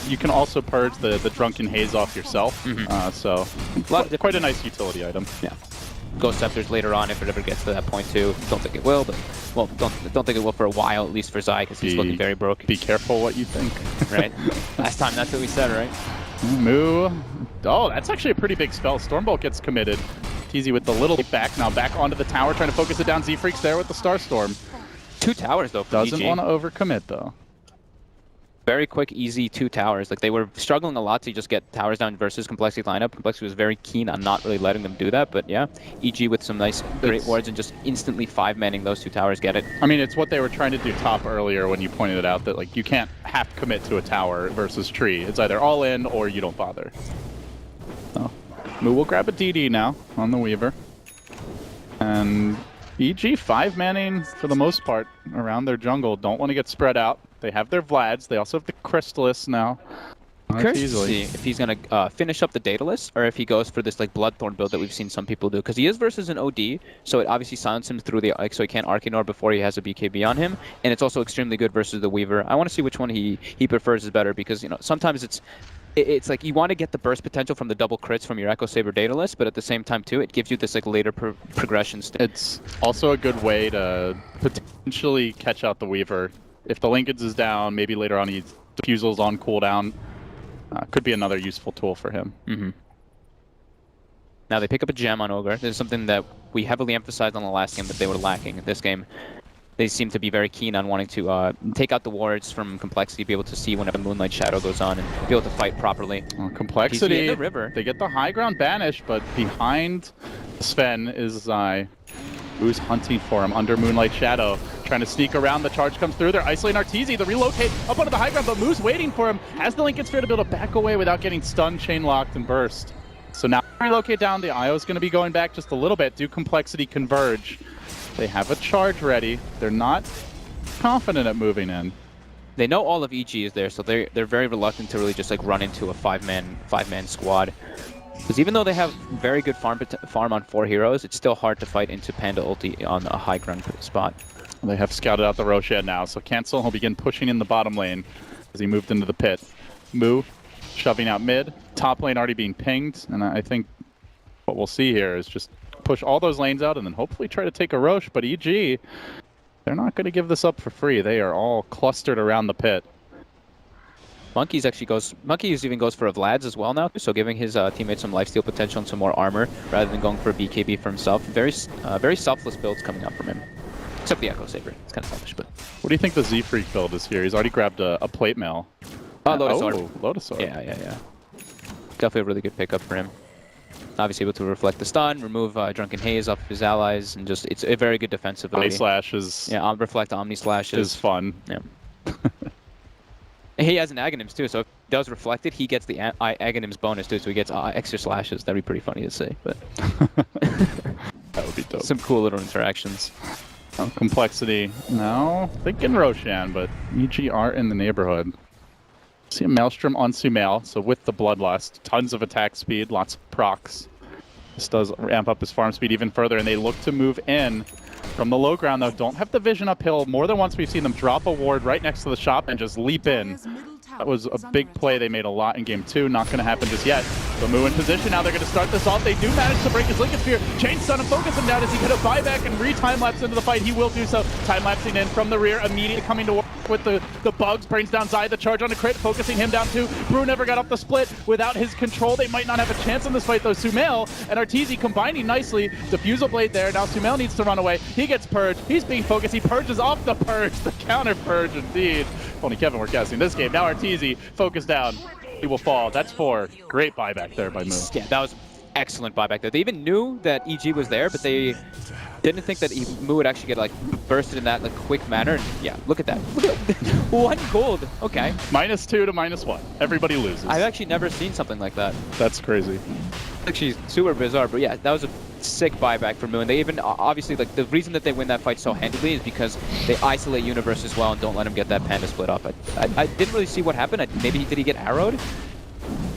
You can also purge the Drunken Haze off yourself. So quite a nice utility item. Yeah. Ghost Scepters later on if it ever gets to that point too. Don't think it will, but well, don't think it will for a while, at least for Zai, because he's looking very broke. Be careful what you think. Right. Last time that's what we said, right? Moo. Oh, that's actually a pretty big spell. Stormbolt gets committed. Teasy with the little back, now back onto the tower, trying to focus it down. Z-Freak's there with the Starstorm. 2 towers though. Doesn't want to overcommit though. very quick, easy 2 towers. Like, they were struggling a lot to just get towers down versus Complexity lineup. Complexity was very keen on not really letting them do that, but yeah, EG with some nice, great wards and just instantly 5-manning those 2 towers, get it. I mean, it's what they were trying to do top earlier when you pointed it out, that like you can't half commit to a tower versus tree. It's either all in or you don't bother. So, Moo will grab a DD now on the Weaver. And EG 5-manning for the most part around their jungle. Don't want to get spread out. They have their Vlads. They also have the Crystallis now. I'm curious to see if he's going to finish up the Daedalus or if he goes for this like Bloodthorn build that we've seen some people do. Because he is versus an OD, so it obviously silences him through the so he can't Arc Ignore before he has a BKB on him. And it's also extremely good versus the Weaver. I want to see which one he prefers is better because, you know, sometimes it's like you want to get the burst potential from the double crits from your Echo Saber Daedalus, but at the same time too, it gives you this like later progression. It's also a good way to potentially catch out the Weaver. If the linkage is down, maybe later on he's Diffusal's on cooldown. Could be another useful tool for him. Mm-hmm. Now they pick up a gem on Ogre. This is something that we heavily emphasized on the last game that they were lacking. In this game, they seem to be very keen on wanting to take out the wards from Complexity, be able to see when a Moonlight Shadow goes on, and be able to fight properly. Complexity, in the river. They get the high ground banished, but behind Sven is who's hunting for him under Moonlight Shadow, trying to sneak around. The charge comes through. They're isolating Arteezy. The relocate up onto the high ground, but Moo's waiting for him. Has the Lincoln Sphere to be able to back away without getting stunned, chain locked, and burst. So now relocate down. The IO is going to be going back just a little bit. Do Complexity converge? They have a charge ready. They're not confident at moving in. They know all of EG is there, so they're very reluctant to really just like run into a five-man squad. Because even though they have very good farm on 4 heroes, it's still hard to fight into Panda ulti on a high ground spot. They have scouted out the Roshan now, so Cancel will begin pushing in the bottom lane as he moved into the pit. Moo shoving out mid, top lane already being pinged, and I think what we'll see here is just push all those lanes out and then hopefully try to take a Roche, but EG, they're not going to give this up for free. They are all clustered around the pit. Monkeys even goes for a Vlad's as well now, so giving his teammates some lifesteal potential and some more armor rather than going for a BKB for himself. Very selfless builds coming out from him. Except the Echo Saber. It's kind of selfish, but... What do you think the Z-Freak build is here? He's already grabbed a plate mail. Lotus Orb. Lotus Orb. Yeah. Definitely a really good pickup for him. Obviously able to reflect the stun, remove Drunken Haze off his allies, and just, it's a very good defensive ability. Omni Slash is... Yeah, reflect Omni Slashes. Is fun. Yeah. He has an Aghanims too, so if he does reflect it, he gets the Aghanims bonus too, so he gets extra slashes. That'd be pretty funny to see, but... That would be dope. Some cool little interactions. Complexity. No, thinking Roshan, but EG are in the neighborhood. See a Maelstrom on Sumail, so with the Bloodlust, tons of attack speed, lots of procs. This does ramp up his farm speed even further, and they look to move in from the low ground, though. Don't have the vision uphill. More than once we've seen them drop a ward right next to the shop and just leap in. That was a big play. They made a lot in game 2. Not going to happen just yet. So Moo in position. Now they're going to start this off. They do manage to break his Lincoln Sphere. Chain stun and focus him down. Is he going to buy back and re-time-lapse into the fight? He will do so. Time-lapsing in from the rear. Immediately coming to work with the bugs. Brings down Zai. The charge on a crit. Focusing him down too. Brew never got off the split. Without his control, they might not have a chance in this fight, though. Sumail and Arteezy combining nicely. Diffusal Blade there. Now Sumail needs to run away. He gets purged. He's being focused. He purges off the purge. The counter purge, indeed. If only Kevin were guessing this game. Now Arteezy focused down. He will fall. That's 4. Great buyback there by Moo. Yeah, that was excellent buyback there. They even knew that EG was there, but they didn't think that Moo would actually get like bursted in that like quick manner. And yeah, look at that. Look at 1 gold. Okay. -2 to -1. Everybody loses. I've actually never seen something like that. That's crazy. Actually, super bizarre. But yeah, that was a sick buyback for Moo. And they even obviously like the reason that they win that fight so handily is because they isolate Universe as well and don't let him get that Panda split off. I didn't really see what happened. Maybe did he get arrowed?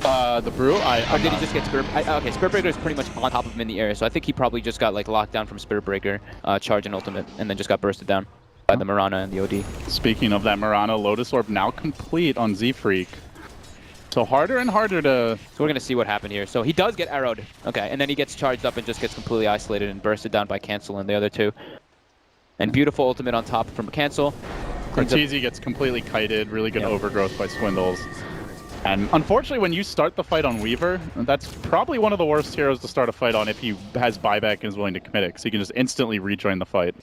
The Brew? Or did he just get Spirit? Okay, Spirit Breaker is pretty much on top of him in the area, so I think he probably just got like locked down from Spirit Breaker, charge and ultimate, and then just got bursted down by the Mirana and the OD. Speaking of that Mirana, Lotus Orb now complete on Z-Freak. So harder and harder to... So we're going to see what happened here. So he does get arrowed. Okay, and then he gets charged up and just gets completely isolated and bursted down by Cancel and the other 2. And beautiful ultimate on top from Cancel. Arteezy gets completely kited, really good overgrowth by Swindles. And unfortunately, when you start the fight on Weaver, that's probably one of the worst heroes to start a fight on if he has buyback and is willing to commit it, because he can just instantly rejoin the fight.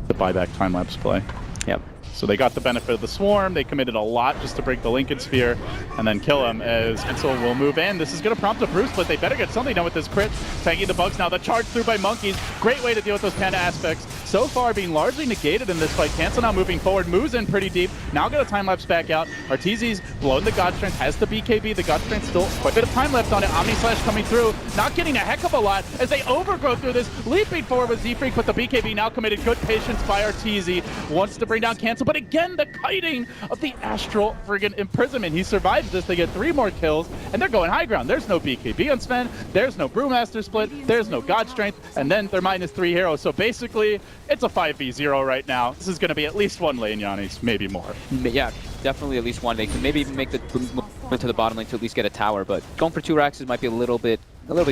The buyback time-lapse play. Yep. So they got the benefit of the swarm. They committed a lot just to break the Lincoln Sphere and then kill him as Cancel will move in. This is going to prompt a Bruce split. They better get something done with this crit. Tanking the bugs now. The charge through by Monkeys. Great way to deal with those Panda aspects. So far being largely negated in this fight. Cancel now moving forward. Moves in pretty deep. Now got a time lapse back out. Arteezy's blown the God Strength. Has the BKB. The God Strength still quite a bit of time left on it. Omni Slash coming through. Not getting a heck of a lot as they overgrow through this. Leaping forward with Z-Freak, but the BKB now committed. Good patience by Arteezy. Wants to bring down Cancel, but again, the kiting of the Astral friggin' Imprisonment. He survives this. They get 3 more kills, and they're going high ground. There's no BKB on Sven. There's no Brewmaster split. There's no God Strength, and then they're -3 heroes. So basically, it's a 5v0 right now. This is going to be at least 1 lane, Yannis, maybe more. Yeah, definitely at least 1. They can maybe even make the move to the bottom lane to at least get a tower, but going for 2 racks might be a little bit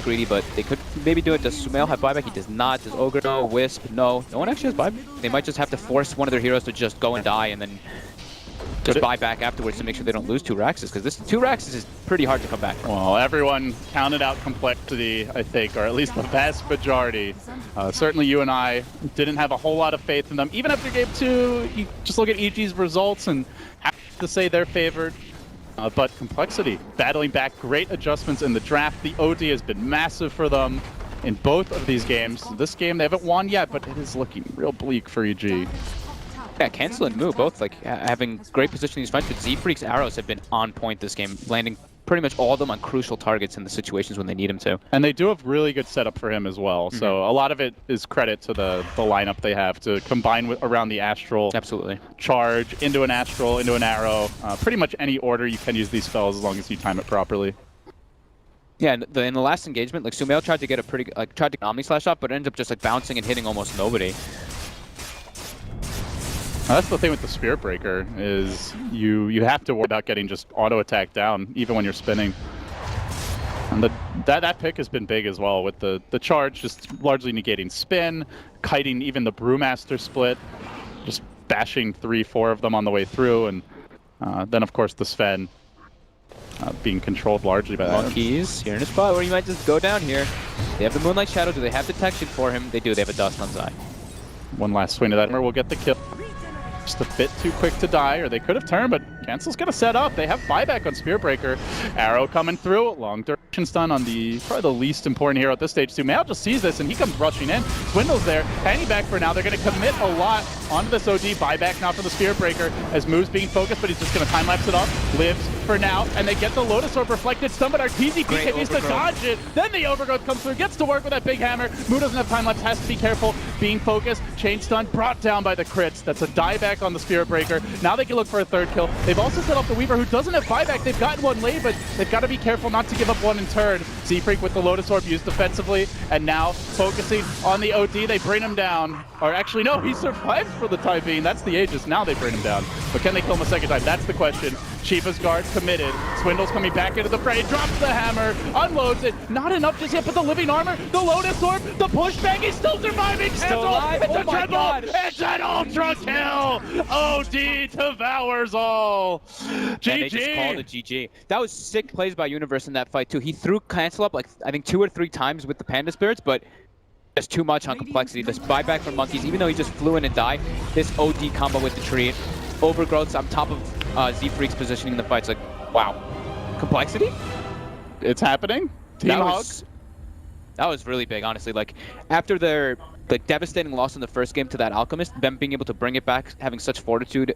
greedy, but they could maybe do it. Does Sumail have buyback? He does not. Does Ogre no? Wisp? No. No one actually has buyback. They might just have to force one of their heroes to just go and die and then just buy back afterwards to make sure they don't lose 2 Raxes, because this 2 Raxes is pretty hard to come back from. Well, everyone counted out complexity, I think, or at least the vast majority. Certainly you and I didn't have a whole lot of faith in them. Even after game 2, you just look at EG's results and have to say they're favored. But complexity, battling back, great adjustments in the draft. The OD has been massive for them in both of these games. This game, they haven't won yet, but it is looking real bleak for EG. Yeah, Cancel and Moo both like having great position in these fights, but Z-Freak's arrows have been on point this game, landing pretty much all of them on crucial targets in the situations when they need him to. And they do have really good setup for him as well. So a lot of it is credit to the lineup they have to combine with around the Astral. Absolutely. Charge into an Astral, into an arrow. Pretty much any order you can use these spells as long as you time it properly. Yeah, in the last engagement, like Sumail tried to get a tried to get Omni Slash off, but ended up just like bouncing and hitting almost nobody. That's the thing with the Spirit Breaker, is you have to worry about getting just auto attack down, even when you're spinning. And that pick has been big as well, with the charge just largely negating spin, kiting even the Brewmaster split, just bashing 3-4 of them on the way through, and then of course the Sven being controlled largely by that. Monkeys here in a spot where you might just go down here. They have the Moonlight Shadow. Do they have detection for him? They do. They have a Dust on Zai. One last swing of that, and we'll get the kill. Just a bit too quick to die, or they could have turned, but Cancel's gonna set up. They have buyback on Spirit Breaker. Arrow coming through, long duration stun on probably the least important hero at this stage. Sumail just sees this and he comes rushing in. Swindle's there, hanging back for now. They're gonna commit a lot onto this OD. Buyback now for the Spirit Breaker as Moo's being focused, but he's just gonna time lapse it off. Lives for now, and they get the Lotus Orb reflected stun, but Arteezy BKB's to dodge it. Then the Overgrowth comes through, gets to work with that big hammer. Moo doesn't have time lapse, has to be careful. Being focused, chain stun, brought down by the crits. That's a dieback on the Spirit Breaker. Now they can look for a 3rd kill. They've also set up the Weaver, who doesn't have buyback. They've gotten one late, but they've got to be careful not to give up one in turn. Z-Freak with the Lotus Orb used defensively, and now focusing on the OD. They bring him down. Or actually, no, he survives for the time being. That's the Aegis. Now they bring him down. But can they kill him a 2nd time? That's the question. Shiva's guard committed. Swindle's coming back into the fray. Drops the hammer. Unloads it. Not enough just yet, but the living armor, the Lotus Orb, the pushback. He's still surviving. Still alive. It's oh a my triple. God. It's an ultra kill. OD devours all. GG. And they just called it GG. That was sick plays by Universe in that fight too. He threw Cancel up like I think 2 or 3 times with the Panda Spirits, but just too much on complexity. This buyback from Monkeys, even though he just flew in and died, this OD combo with the tree, Overgrowth's on top of Z-Freak's positioning in the fight's like, wow. Complexity? It's happening. Team Hogs. That was really big, honestly. Like, after their devastating loss in the first game to that Alchemist, them being able to bring it back, having such fortitude